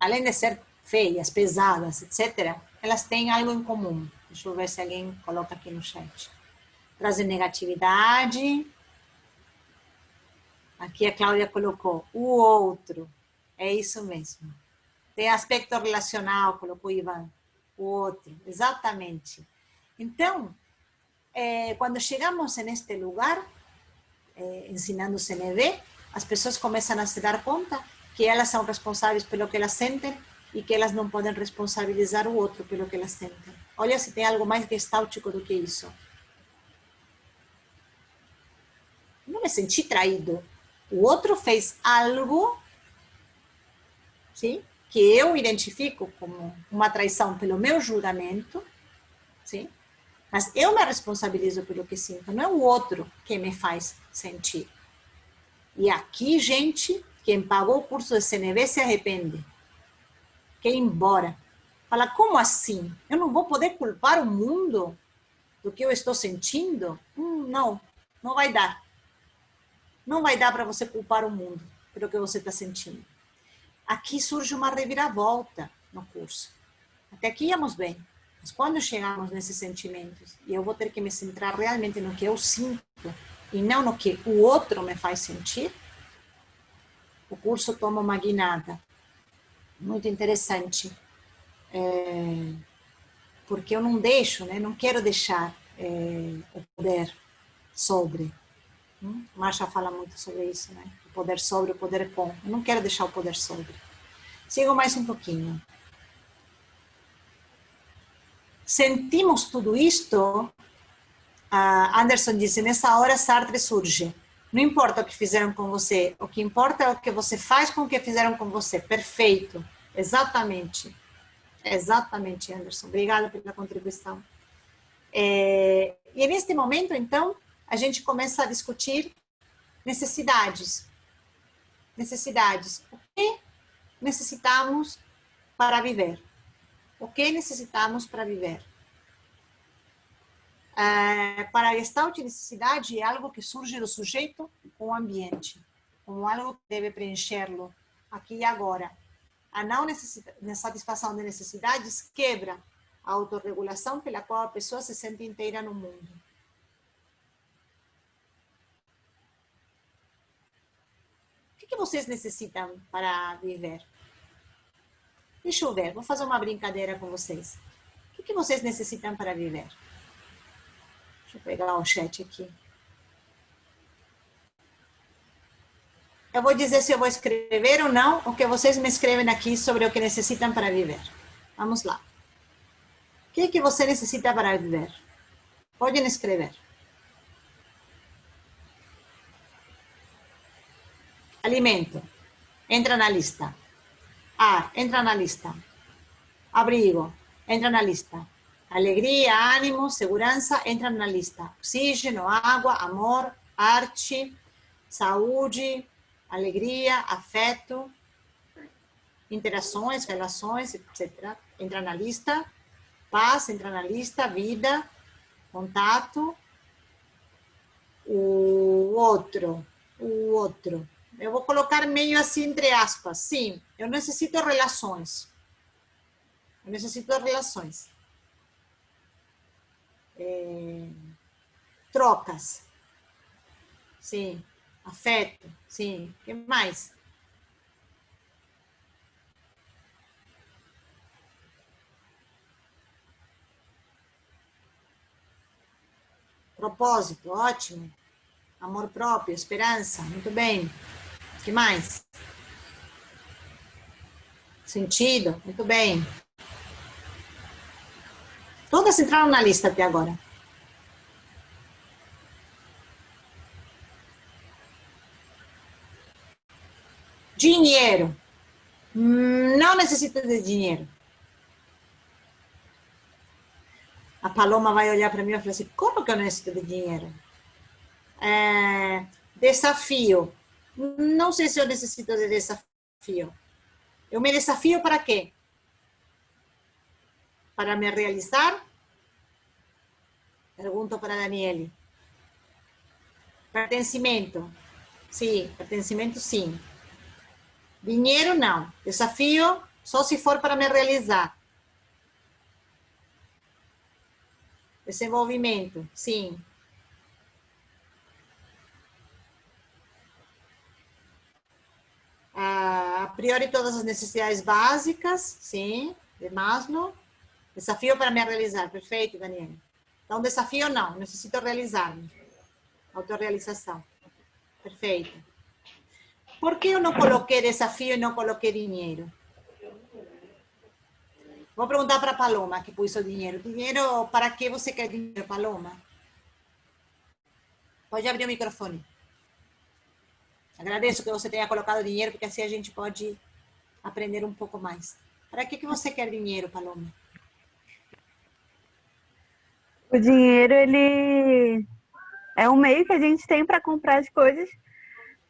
Além de ser feias, pesadas, etc., elas têm algo em comum. Deixa eu ver se alguém coloca aqui no chat. Trazem negatividade. Aqui a Cláudia colocou o outro. É isso mesmo. Tem aspecto relacional, colocou Ivan. O outro, exatamente. Então, quando chegamos neste lugar, ensinando CNV, as pessoas começam a se dar conta que elas são responsáveis pelo que elas sentem e que elas não podem responsabilizar o outro pelo que elas sentem. Olha se tem algo mais gestáltico do que isso. Não me senti traído. O outro fez algo, sim, que eu identifico como uma traição pelo meu julgamento, sim, mas eu me responsabilizo pelo que sinto, não é o outro que me faz sentir. E aqui, gente, quem pagou o curso de CNV se arrepende. Quer ir embora. Fala, como assim? Eu não vou poder culpar o mundo do que eu estou sentindo? Não, não vai dar. Não vai dar para você culpar o mundo pelo que você está sentindo. Aqui surge uma reviravolta no curso. Até aqui íamos bem. Mas quando chegamos nesses sentimentos, e eu vou ter que me centrar realmente no que eu sinto, e não no que o outro me faz sentir, o curso toma uma guinada muito interessante. Porque eu não deixo, né? Não quero deixar o poder sobre. Marsha fala muito sobre isso, né? O poder sobre, o poder com. Eu não quero deixar o poder sobre. Sigo mais um pouquinho. Sentimos tudo isto, Anderson disse, nessa hora Sartre surge. Não importa o que fizeram com você, o que importa é o que você faz com o que fizeram com você. Perfeito, exatamente. Exatamente, Anderson. Obrigada pela contribuição. E neste momento, então, a gente começa a discutir necessidades. Necessidades. O que necessitamos para viver? O que necessitamos para viver? Para a Gestalt, necessidade é algo que surge do sujeito com o ambiente, como algo que deve preenchê-lo aqui e agora. A não satisfação de necessidades quebra a autorregulação pela qual a pessoa se sente inteira no mundo. O que vocês necessitam para viver? Deixa eu ver, vou fazer uma brincadeira com vocês. O que vocês necessitam para viver? Deixa eu pegar o chat aqui. Eu vou dizer se eu vou escrever ou não, o que vocês me escrevem aqui sobre o que necessitam para viver. Vamos lá. O que você necessita para viver? Podem escrever. Alimento. Entra na lista. Ar. Entra na lista. Abrigo. Entra na lista. Alegria, ânimo, segurança. Entra na lista. Oxígeno, água, amor, arte, saúde, alegria, afeto, interações, relações, etc. Entra na lista. Paz, entra na lista. Vida, contato. O outro. Eu vou colocar meio assim entre aspas. Sim, eu necessito relações. Trocas. Sim. Afeto. Sim. O que mais? Propósito, ótimo. Amor próprio, esperança, muito bem. O que mais? Sentido, muito bem. Todas entraram na lista até agora. Dinheiro. Não necessito de dinheiro. A Paloma vai olhar para mim e vai falar assim, como que eu necessito de dinheiro? Desafio. Não sei se eu necessito de desafio. Eu me desafio para quê? Para me realizar? Pergunto para Daniele. Pertencimento. Sim, pertencimento sim. Dinheiro não. Desafio só se for para me realizar. Desenvolvimento, sim. A priori todas as necessidades básicas, sim, de Maslow. Desafio para me realizar, perfeito, Daniela. Então, desafio não, necessito realizar-me. Autorrealização. Perfeito. Por que eu não coloquei desafio e não coloquei dinheiro? Vou perguntar para a Paloma, que pôs o dinheiro. Dinheiro, para que você quer dinheiro, Paloma? Pode abrir o microfone. Agradeço que você tenha colocado dinheiro, porque assim a gente pode aprender um pouco mais. Para que você quer dinheiro, Paloma? O dinheiro, ele é um meio que a gente tem para comprar as coisas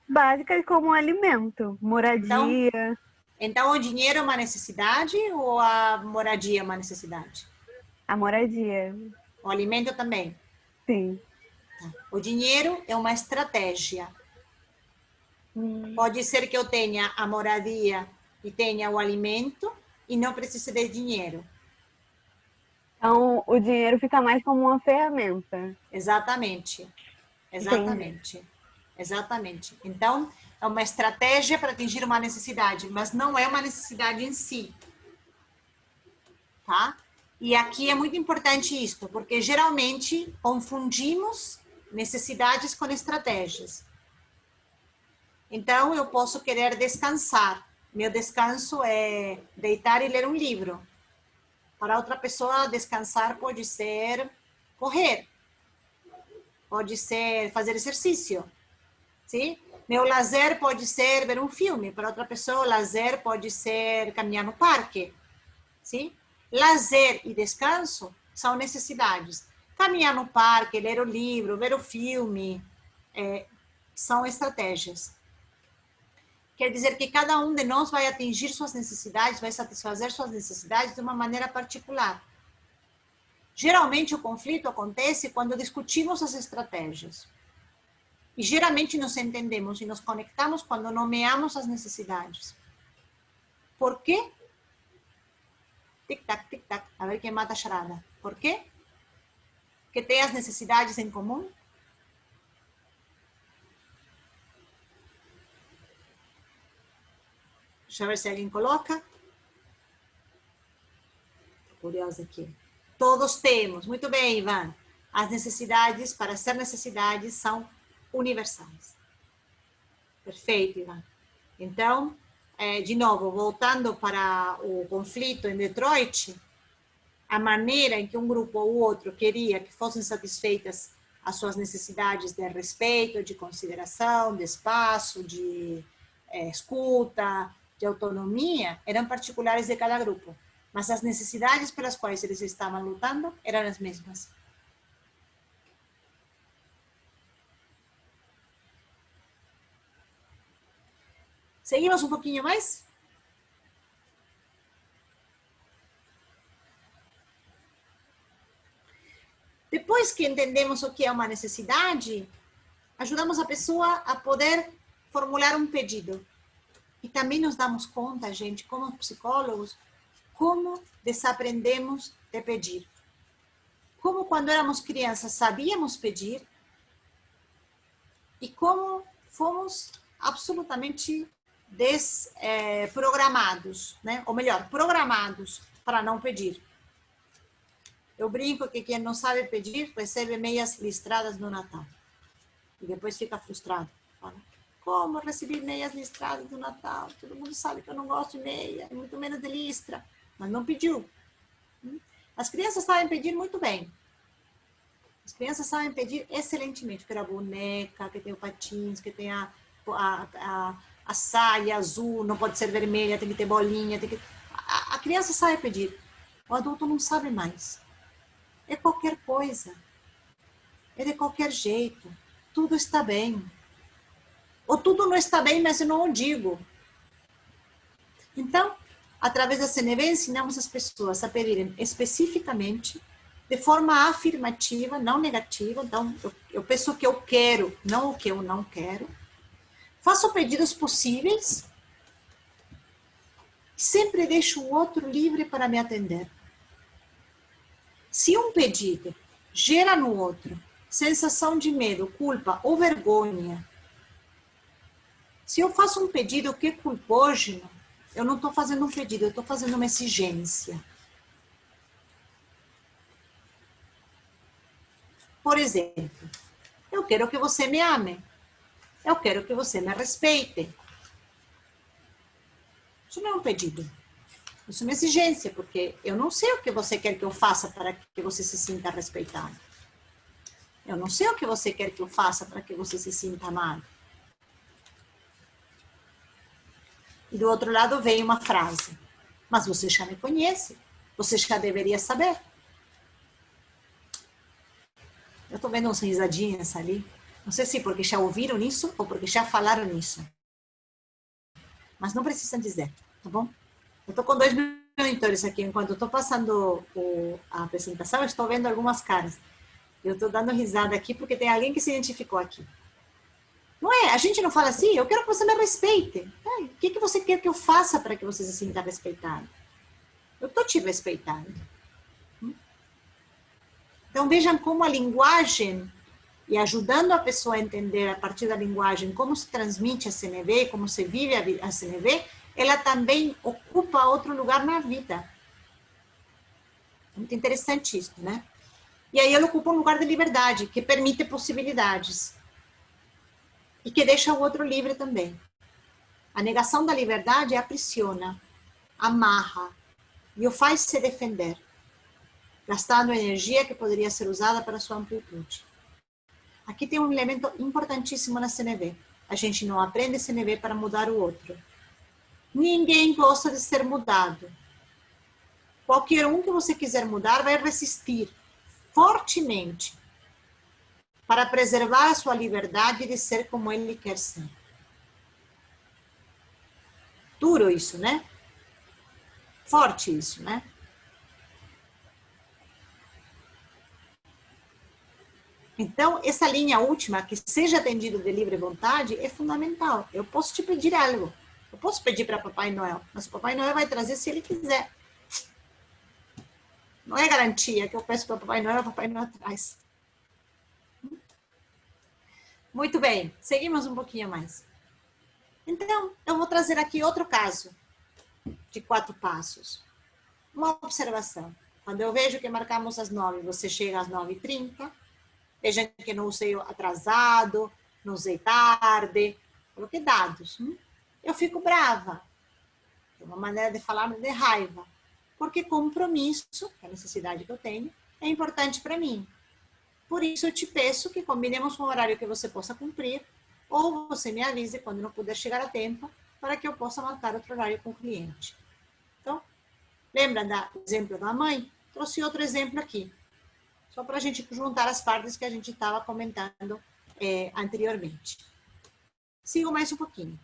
básicas como alimento, Então, moradia, então, o dinheiro é uma necessidade ou a moradia é uma necessidade? a moradia. O alimento também. Sim. O dinheiro é uma estratégia. Pode ser que eu tenha a moradia e tenha o alimento e não precise de dinheiro. Então, o dinheiro fica mais como uma ferramenta. Exatamente. Entendi. Exatamente. Exatamente. Então, é uma estratégia para atingir uma necessidade, mas não é uma necessidade em si. Tá? E aqui é muito importante isto, porque geralmente confundimos necessidades com estratégias. Então, eu posso querer descansar. Meu descanso é deitar e ler um livro. Para outra pessoa, descansar pode ser correr, pode ser fazer exercício, sim? Meu lazer pode ser ver um filme. Para outra pessoa, o lazer pode ser caminhar no parque, sim? Lazer e descanso são necessidades. Caminhar no parque, ler o livro, ver o filme, são estratégias. Quer dizer que cada um de nós vai atingir suas necessidades, vai satisfazer suas necessidades de uma maneira particular. Geralmente, o conflito acontece quando discutimos as estratégias. E geralmente nos entendemos e nos conectamos quando nomeamos as necessidades. Por quê? Tic-tac, tic-tac. A ver quem mata a charada. Por quê? Que tem as necessidades em comum. Deixa eu ver se alguém coloca. Curiosa aqui. Todos temos. Muito bem, Ivan. As necessidades, para ser necessidades, são universais. Perfeito, Ivan. Então, de novo, voltando para o conflito em Detroit, a maneira em que um grupo ou outro queria que fossem satisfeitas as suas necessidades de respeito, de consideração, de espaço, de escuta, de autonomia, eram particulares de cada grupo. Mas as necessidades pelas quais eles estavam lutando eram as mesmas. Seguimos um pouquinho mais? Depois que entendemos o que é uma necessidade, ajudamos a pessoa a poder formular um pedido. E também nos damos conta, gente, como psicólogos, como desaprendemos de pedir. Como quando éramos crianças sabíamos pedir e como fomos absolutamente desprogramados, né? Ou melhor, programados para não pedir. Eu brinco que quem não sabe pedir recebe meias listradas no Natal. E depois fica frustrado. Fala, como receber meias listradas no Natal? Todo mundo sabe que eu não gosto de meia, muito menos de listra. Mas não pediu. As crianças sabem pedir muito bem. As crianças sabem pedir excelentemente. Que era a boneca, que tem o patins, que tem a saia azul, não pode ser vermelha, tem que ter bolinha. A criança sabe pedir. O adulto não sabe mais. É qualquer coisa. É de qualquer jeito. Tudo está bem. Ou tudo não está bem, mas eu não o digo. Então, através da CNV, ensinamos as pessoas a pedirem especificamente, de forma afirmativa, não negativa. Então, eu peço o que eu quero, não o que eu não quero. Faço pedidos possíveis. Sempre deixo o outro livre para me atender. Se um pedido gera no outro sensação de medo, culpa ou vergonha, se eu faço um pedido que é culpógeno, eu não estou fazendo um pedido, eu estou fazendo uma exigência. Por exemplo, eu quero que você me ame. Eu quero que você me respeite. Isso não é um pedido. Isso é uma exigência, porque eu não sei o que você quer que eu faça para que você se sinta respeitado. Eu não sei o que você quer que eu faça para que você se sinta amado. E do outro lado vem uma frase. Mas você já me conhece. Você já deveria saber. Eu estou vendo uns risadinhas ali. Não sei se porque já ouviram isso ou porque já falaram isso. Mas não precisam dizer, tá bom? Eu estou com 2 monitores aqui. Enquanto eu estou passando a apresentação, eu estou vendo algumas caras. Eu estou dando risada aqui porque tem alguém que se identificou aqui. Não é? A gente não fala assim, eu quero que você me respeite. O que você quer que eu faça para que você se sinta respeitado? Eu estou te respeitando. Então, vejam como a linguagem, e ajudando a pessoa a entender a partir da linguagem como se transmite a CNV, como se vive a CNV, ela também ocupa outro lugar na vida. Muito interessante isso, né? E aí ela ocupa um lugar de liberdade, que permite possibilidades. E que deixa o outro livre também. A negação da liberdade aprisiona, amarra e o faz se defender, gastando energia que poderia ser usada para sua amplitude. Aqui tem um elemento importantíssimo na CNV. A gente não aprende CNV para mudar o outro. Ninguém gosta de ser mudado. Qualquer um que você quiser mudar vai resistir fortemente para preservar a sua liberdade de ser como ele quer ser. Duro isso, né? Forte isso, né? Então, essa linha última, que seja atendido de livre vontade, é fundamental. Eu posso te pedir algo. Eu posso pedir para Papai Noel, mas o Papai Noel vai trazer se ele quiser. Não é garantia que eu peço para o Papai Noel traz. Muito bem, seguimos um pouquinho mais. Então, eu vou trazer aqui outro caso de 4 passos. Uma observação. Quando eu vejo que marcamos às 9, você chega às 9h30, veja que não usei atrasado, não usei tarde, coloquei dados. Eu fico brava. É uma maneira de falar de raiva. Porque compromisso, que é a necessidade que eu tenho, é importante para mim. Por isso eu te peço que combinemos um horário que você possa cumprir, ou você me avise quando não puder chegar a tempo, para que eu possa marcar outro horário com o cliente. Então, lembra do exemplo da mãe? Trouxe outro exemplo aqui. Só para a gente juntar as partes que a gente estava comentando anteriormente. Sigo mais um pouquinho.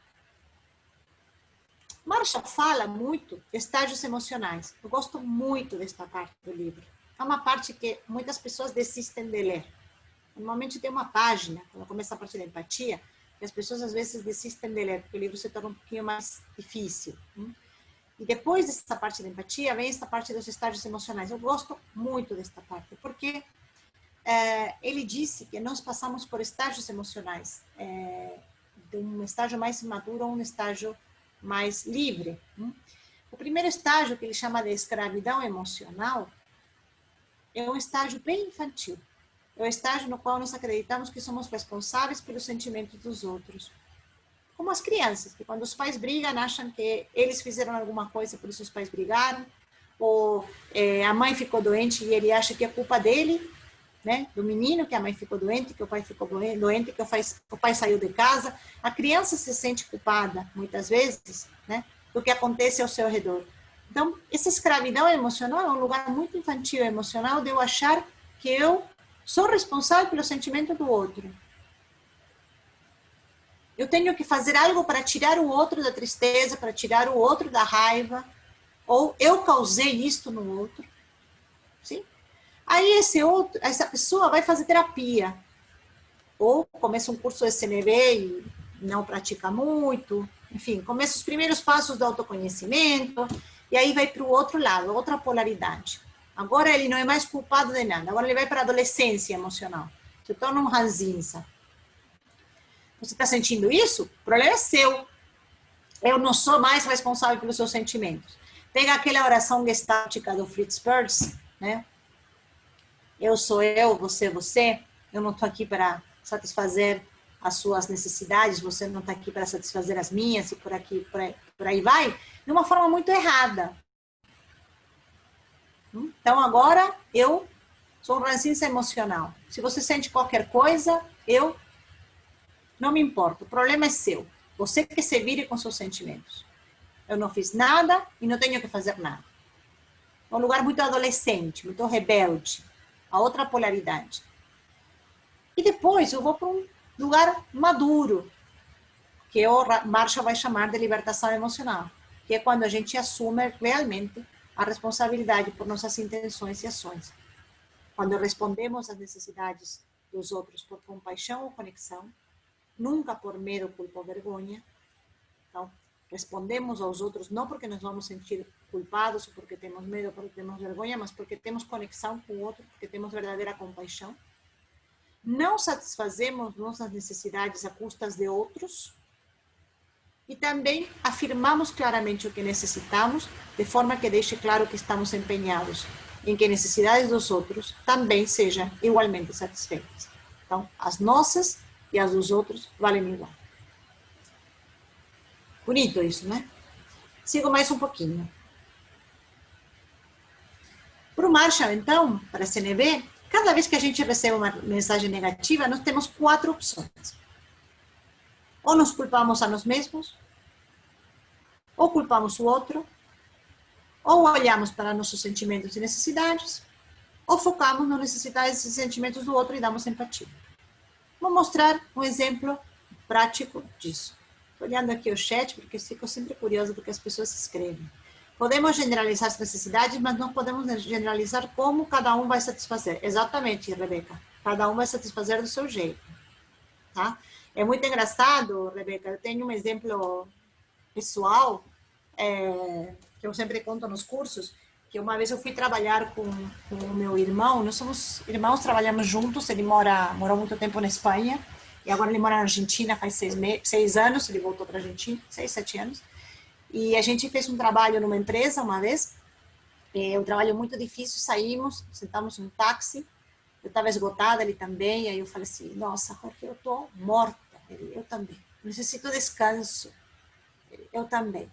Marshall fala muito de estágios emocionais. Eu gosto muito desta parte do livro. É uma parte que muitas pessoas desistem de ler. Normalmente tem uma página, quando começa a parte da empatia, que as pessoas às vezes desistem de ler, porque o livro se torna um pouquinho mais difícil. E depois dessa parte da empatia, vem essa parte dos estágios emocionais. Eu gosto muito desta parte, porque ele disse que nós passamos por estágios emocionais, de um estágio mais maduro a um estágio mais livre. O primeiro estágio, que ele chama de escravidão emocional, é um estágio bem infantil. É o estágio no qual nós acreditamos que somos responsáveis pelos sentimentos dos outros. Como as crianças, que quando os pais brigam, acham que eles fizeram alguma coisa, por isso os pais brigaram. Ou a mãe ficou doente e ele acha que é culpa dele, né? Do menino, que a mãe ficou doente, que o pai ficou doente, que o pai saiu de casa. A criança se sente culpada, muitas vezes, né? Do que acontece ao seu redor. Então, essa escravidão emocional é um lugar muito infantil e emocional de eu achar que eu sou responsável pelo sentimento do outro. Eu tenho que fazer algo para tirar o outro da tristeza, para tirar o outro da raiva, ou eu causei isto no outro. Sim? Aí essa pessoa vai fazer terapia, ou começa um curso de CNV e não pratica muito, enfim, começa os primeiros passos do autoconhecimento, e aí vai para o outro lado, outra polaridade. Agora ele não é mais culpado de nada, agora ele vai para a adolescência emocional, se torna um ranzinza. Você está sentindo isso? O problema é seu. Eu não sou mais responsável pelos seus sentimentos. Pega aquela oração gestáltica do Fritz Perls, né? Eu sou eu, você é você. Eu não estou aqui para satisfazer as suas necessidades, você não está aqui para satisfazer as minhas, e por aí vai, de uma forma muito errada. Então, agora, eu sou um rancinza emocional. Se você sente qualquer coisa, eu não me importo. O problema é seu. Você que se vire com seus sentimentos. Eu não fiz nada e não tenho que fazer nada. É um lugar muito adolescente, muito rebelde. A outra polaridade. E depois eu vou para um lugar maduro, que o Marshall vai chamar de libertação emocional, que é quando a gente assume realmente a responsabilidade por nossas intenções e ações. Quando respondemos às necessidades dos outros por compaixão ou conexão, nunca por medo, culpa ou vergonha. Então, respondemos aos outros não porque nos vamos sentir culpados, ou porque temos medo, ou porque temos vergonha, mas porque temos conexão com o outro, porque temos verdadeira compaixão. Não satisfazemos nossas necessidades a custas de outros. E também afirmamos claramente o que necessitamos, de forma que deixe claro que estamos empenhados em que necessidades dos outros também sejam igualmente satisfeitas. Então, as nossas e as dos outros valem igual. Bonito isso, né? Sigo mais um pouquinho. Para o Marshall, então, para a CNV, cada vez que a gente recebe uma mensagem negativa, nós temos 4 opções. Ou nos culpamos a nós mesmos, ou culpamos o outro, ou olhamos para nossos sentimentos e necessidades, ou focamos nas necessidades e sentimentos do outro e damos empatia. Vou mostrar um exemplo prático disso. Estou olhando aqui o chat, porque fico sempre curiosa do que as pessoas escrevem. Podemos generalizar as necessidades, mas não podemos generalizar como cada um vai satisfazer. Exatamente, Rebeca. Cada um vai satisfazer do seu jeito. Tá? É muito engraçado, Rebeca. Eu tenho um exemplo pessoal, que eu sempre conto nos cursos, que uma vez eu fui trabalhar com o meu irmão. Nós somos irmãos, trabalhamos juntos. Ele morou muito tempo na Espanha, e agora ele mora na Argentina faz 6 anos. Ele voltou para a Argentina, 6, 7 anos. E a gente fez um trabalho numa empresa uma vez, um trabalho muito difícil. Saímos, sentamos num táxi, eu estava esgotada, ele também. Aí eu falei assim: nossa, Jorge, eu estou morta. Ele: eu também, necessito descanso. Ele: eu também.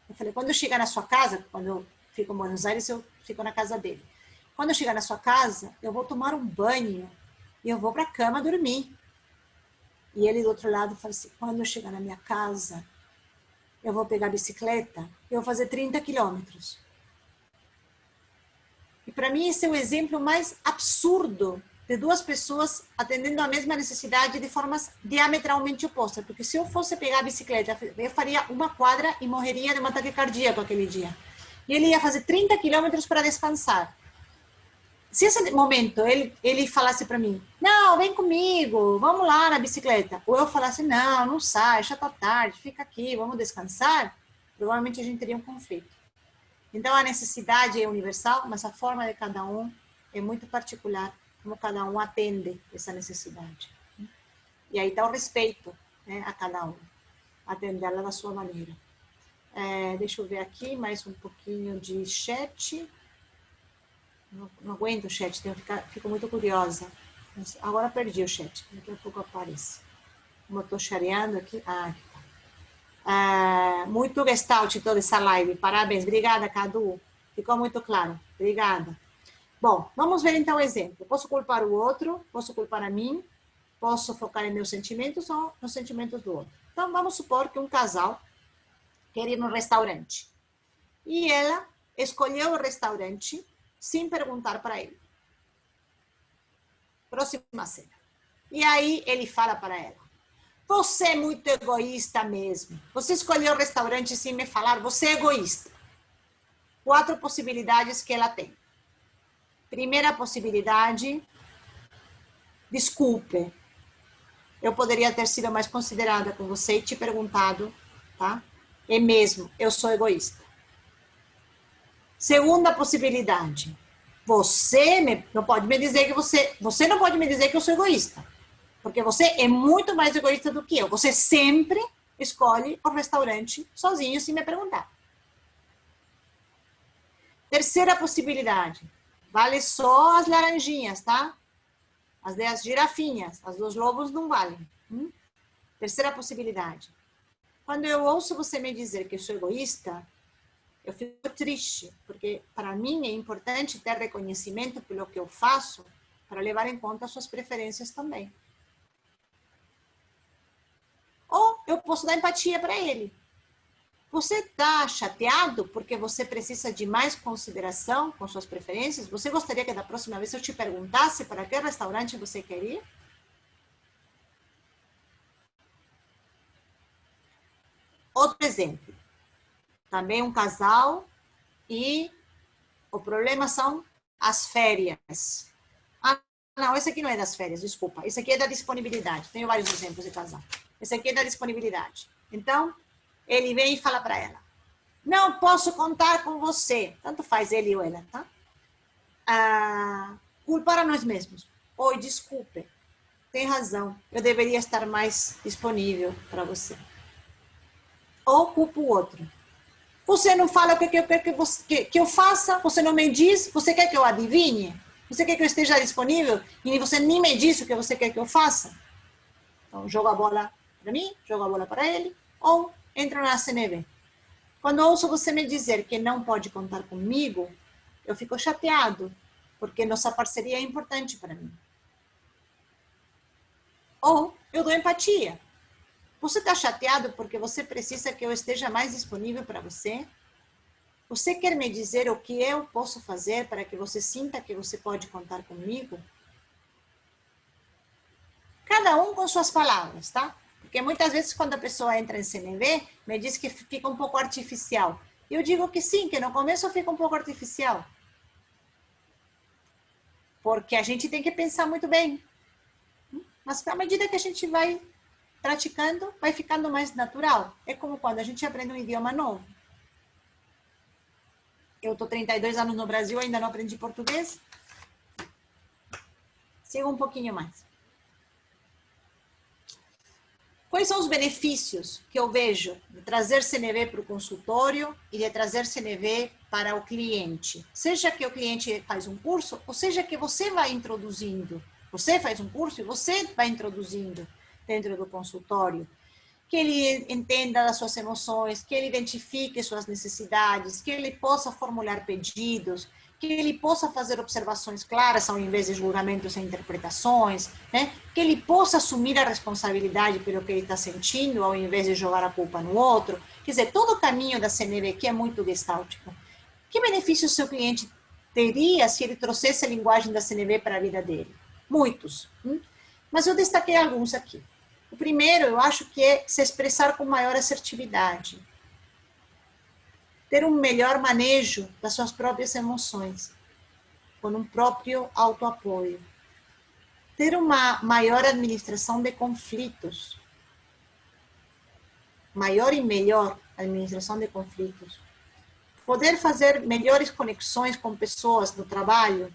Eu falei: quando eu chegar na sua casa, quando eu fico em Buenos Aires, eu fico na casa dele. Quando eu chegar na sua casa, eu vou tomar um banho e eu vou para a cama dormir. E ele do outro lado falou assim: quando eu chegar na minha casa, eu vou pegar a bicicleta e vou fazer 30 quilômetros. E para mim esse é o exemplo mais absurdo de duas pessoas atendendo a mesma necessidade de formas diametralmente opostas. Porque se eu fosse pegar a bicicleta, eu faria 1 quadra e morreria de um ataque cardíaco aquele dia. E ele ia fazer 30 quilômetros para descansar. Se esse momento ele falasse para mim: não, vem comigo, vamos lá na bicicleta. Ou eu falasse: não, não sai, já está tarde, fica aqui, vamos descansar. Provavelmente a gente teria um conflito. Então a necessidade é universal, mas a forma de cada um é muito particular, como cada um atende essa necessidade. E aí está o respeito, né, a cada um, atendê-la da sua maneira. Deixa eu ver aqui mais um pouquinho de chat. Não aguento o chat, fico muito curiosa. Agora perdi o chat, daqui a pouco aparece. Como eu estou chareando aqui. Aqui tá. Muito gestalt toda essa live, parabéns. Obrigada, Cadu. Ficou muito claro. Obrigada. Bom, vamos ver então o exemplo. Posso culpar o outro, posso culpar a mim, posso focar em meus sentimentos ou nos sentimentos do outro. Então, vamos supor que um casal quer ir no restaurante. E ela escolheu o restaurante sem perguntar para ele. Próxima cena. E aí ele fala para ela: você é muito egoísta mesmo. Você escolheu o restaurante sem me falar, você é egoísta. 4 possibilidades que ela tem. Primeira possibilidade: desculpe, eu poderia ter sido mais considerada com você e te perguntado, tá? É mesmo, eu sou egoísta. Segunda possibilidade: você não pode me dizer que você não pode me dizer que eu sou egoísta, porque você é muito mais egoísta do que eu. Você sempre escolhe o restaurante sozinho sem me perguntar. Terceira possibilidade: vale só as laranjinhas, tá? As girafinhas, as dos lobos não valem. Terceira possibilidade. Quando eu ouço você me dizer que eu sou egoísta, eu fico triste, porque para mim é importante ter reconhecimento pelo que eu faço, para levar em conta suas preferências também. Ou eu posso dar empatia para ele. Você está chateado porque você precisa de mais consideração com suas preferências? Você gostaria que da próxima vez eu te perguntasse para que restaurante você quer ir? Outro exemplo. Também um casal e o problema são as férias. Ah, não, esse aqui não é das férias, desculpa. Esse aqui é da disponibilidade. Tenho vários exemplos de casal. Esse aqui é da disponibilidade. Então, ele vem e fala para ela: não posso contar com você. Tanto faz ele ou ela, tá? Culpar a nós mesmos. Oi, desculpe. Tem razão. Eu deveria estar mais disponível para você. Ou culpa o outro. Você não fala o que eu quero que eu faça, você não me diz, você quer que eu adivinhe? Você quer que eu esteja disponível e você nem me diz o que você quer que eu faça? Então, joga a bola para mim, joga a bola para ele, ou entra na CNV. Quando eu ouço você me dizer que não pode contar comigo, eu fico chateado, porque nossa parceria é importante para mim. Ou eu dou empatia. Você está chateado porque você precisa que eu esteja mais disponível para você? Você quer me dizer o que eu posso fazer para que você sinta que você pode contar comigo? Cada um com suas palavras, tá? Porque muitas vezes quando a pessoa entra em CNV, me diz que fica um pouco artificial. Eu digo que sim, que no começo fica um pouco artificial. Porque a gente tem que pensar muito bem. Mas à medida que a gente vai praticando, vai ficando mais natural. É como quando a gente aprende um idioma novo. Eu estou 32 anos no Brasil, ainda não aprendi português. Sigo um pouquinho mais. Quais são os benefícios que eu vejo de trazer CNV para o consultório e de trazer CNV para o cliente? Seja que o cliente faz um curso, ou seja que você vai introduzindo. Você faz um curso e você vai introduzindo dentro do consultório. Que ele entenda as suas emoções, que ele identifique suas necessidades, que ele possa formular pedidos, que ele possa fazer observações claras ao invés de julgamentos e interpretações, né? Que ele possa assumir a responsabilidade pelo que ele está sentindo ao invés de jogar a culpa no outro. Quer dizer, todo o caminho da CNV que é muito gestáltico. Que benefício o seu cliente teria se ele trouxesse a linguagem da CNV para a vida dele? Muitos. Mas eu destaquei alguns aqui. O primeiro, eu acho que é se expressar com maior assertividade. Ter um melhor manejo das suas próprias emoções, com um próprio autoapoio. Ter uma maior administração de conflitos. Maior e melhor administração de conflitos. Poder fazer melhores conexões com pessoas no trabalho,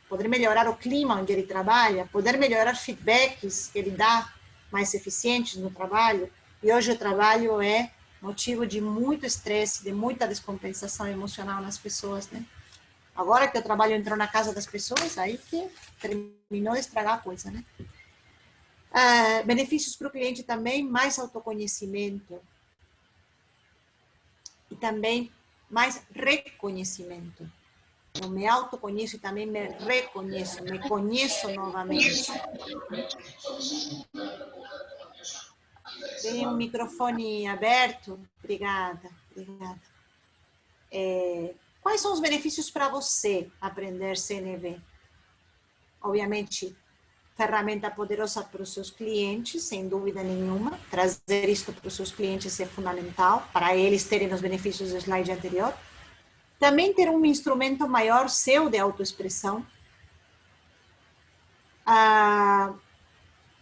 poder melhorar o clima onde ele trabalha, poder melhorar feedbacks que ele dá mais eficientes no trabalho. E hoje o trabalho é motivo de muito estresse, de muita descompensação emocional nas pessoas, né? Agora que o trabalho entrou na casa das pessoas, aí que terminou de estragar a coisa, né? Benefícios para o cliente também, mais autoconhecimento. E também mais reconhecimento. Eu me autoconheço e também me reconheço, me conheço novamente. Tem um microfone aberto? Obrigada, obrigada. Quais são os benefícios para você aprender CNV? Obviamente, ferramenta poderosa para os seus clientes, sem dúvida nenhuma. Trazer isto para os seus clientes é fundamental, para eles terem os benefícios do slide anterior. Também ter um instrumento maior seu de autoexpressão.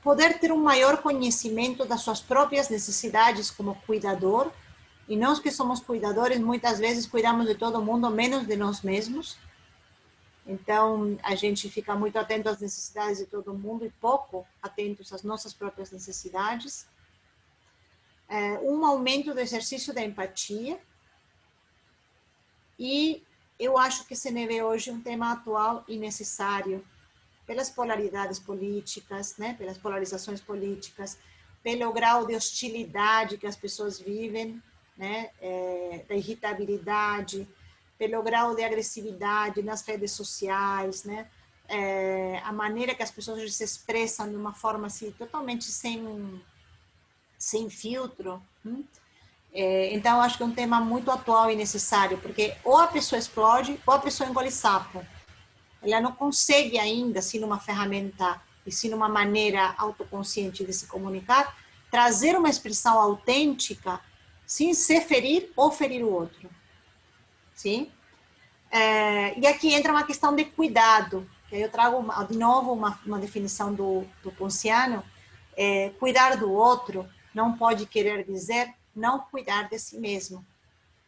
Poder ter um maior conhecimento das suas próprias necessidades como cuidador. E nós que somos cuidadores, muitas vezes cuidamos de todo mundo, menos de nós mesmos. Então, a gente fica muito atento às necessidades de todo mundo e pouco atentos às nossas próprias necessidades. Um aumento do exercício da empatia. E eu acho que CNV hoje é um tema atual e necessário pelas polaridades políticas, né, pelas polarizações políticas, pelo grau de hostilidade que as pessoas vivem, né, da irritabilidade, pelo grau de agressividade nas redes sociais, né, a maneira que as pessoas se expressam de uma forma assim, totalmente sem filtro. Então, acho que é um tema muito atual e necessário, porque ou a pessoa explode ou a pessoa engole sapo. Ela não consegue ainda, se numa ferramenta e se numa maneira autoconsciente de se comunicar, trazer uma expressão autêntica sem se ferir ou ferir o outro. Sim? E aqui entra uma questão de cuidado, que aí eu trago de novo uma definição do Ponciano. Cuidar do outro não pode querer dizer não cuidar de si mesmo.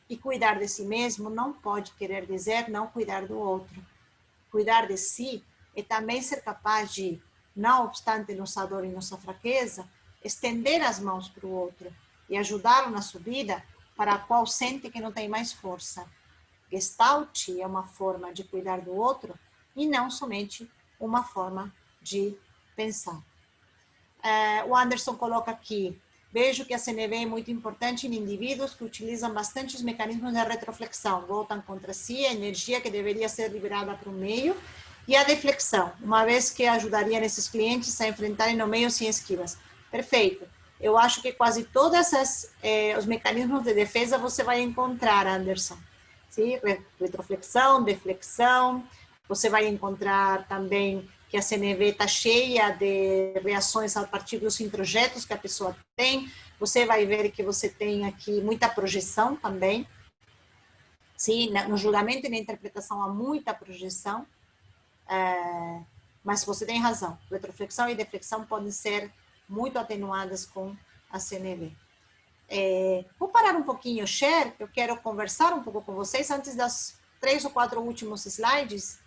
E cuidar de si mesmo não pode querer dizer não cuidar do outro. Cuidar de si é também ser capaz de, não obstante nossa dor e nossa fraqueza, estender as mãos para o outro e ajudá-lo na subida para a qual sente que não tem mais força. Gestalt é uma forma de cuidar do outro e não somente uma forma de pensar. O Anderson coloca aqui, vejo que a CNV é muito importante em indivíduos que utilizam bastante os mecanismos de retroflexão, voltam contra si a energia que deveria ser liberada para o meio e a deflexão, uma vez que ajudaria esses clientes a enfrentarem no meio sem esquivas. Perfeito. Eu acho que quase todos os mecanismos de defesa você vai encontrar, Anderson. Sim? Retroflexão, deflexão, você vai encontrar também que a CNV está cheia de reações a partir dos introjetos que a pessoa tem. Você vai ver que você tem aqui muita projeção também. Sim, no julgamento e na interpretação há muita projeção. Mas você tem razão. Retroflexão e deflexão podem ser muito atenuadas com a CNV. Vou parar um pouquinho o share, eu quero conversar um pouco com vocês antes das 3 ou 4 últimos slides.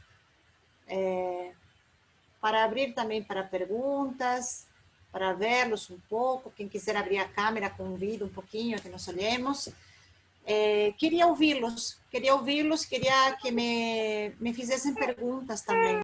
Para abrir também para perguntas, para vê-los um pouco. Quem quiser abrir a câmera, convido um pouquinho que nós olhemos. Queria ouvi-los, queria que me fizessem perguntas também.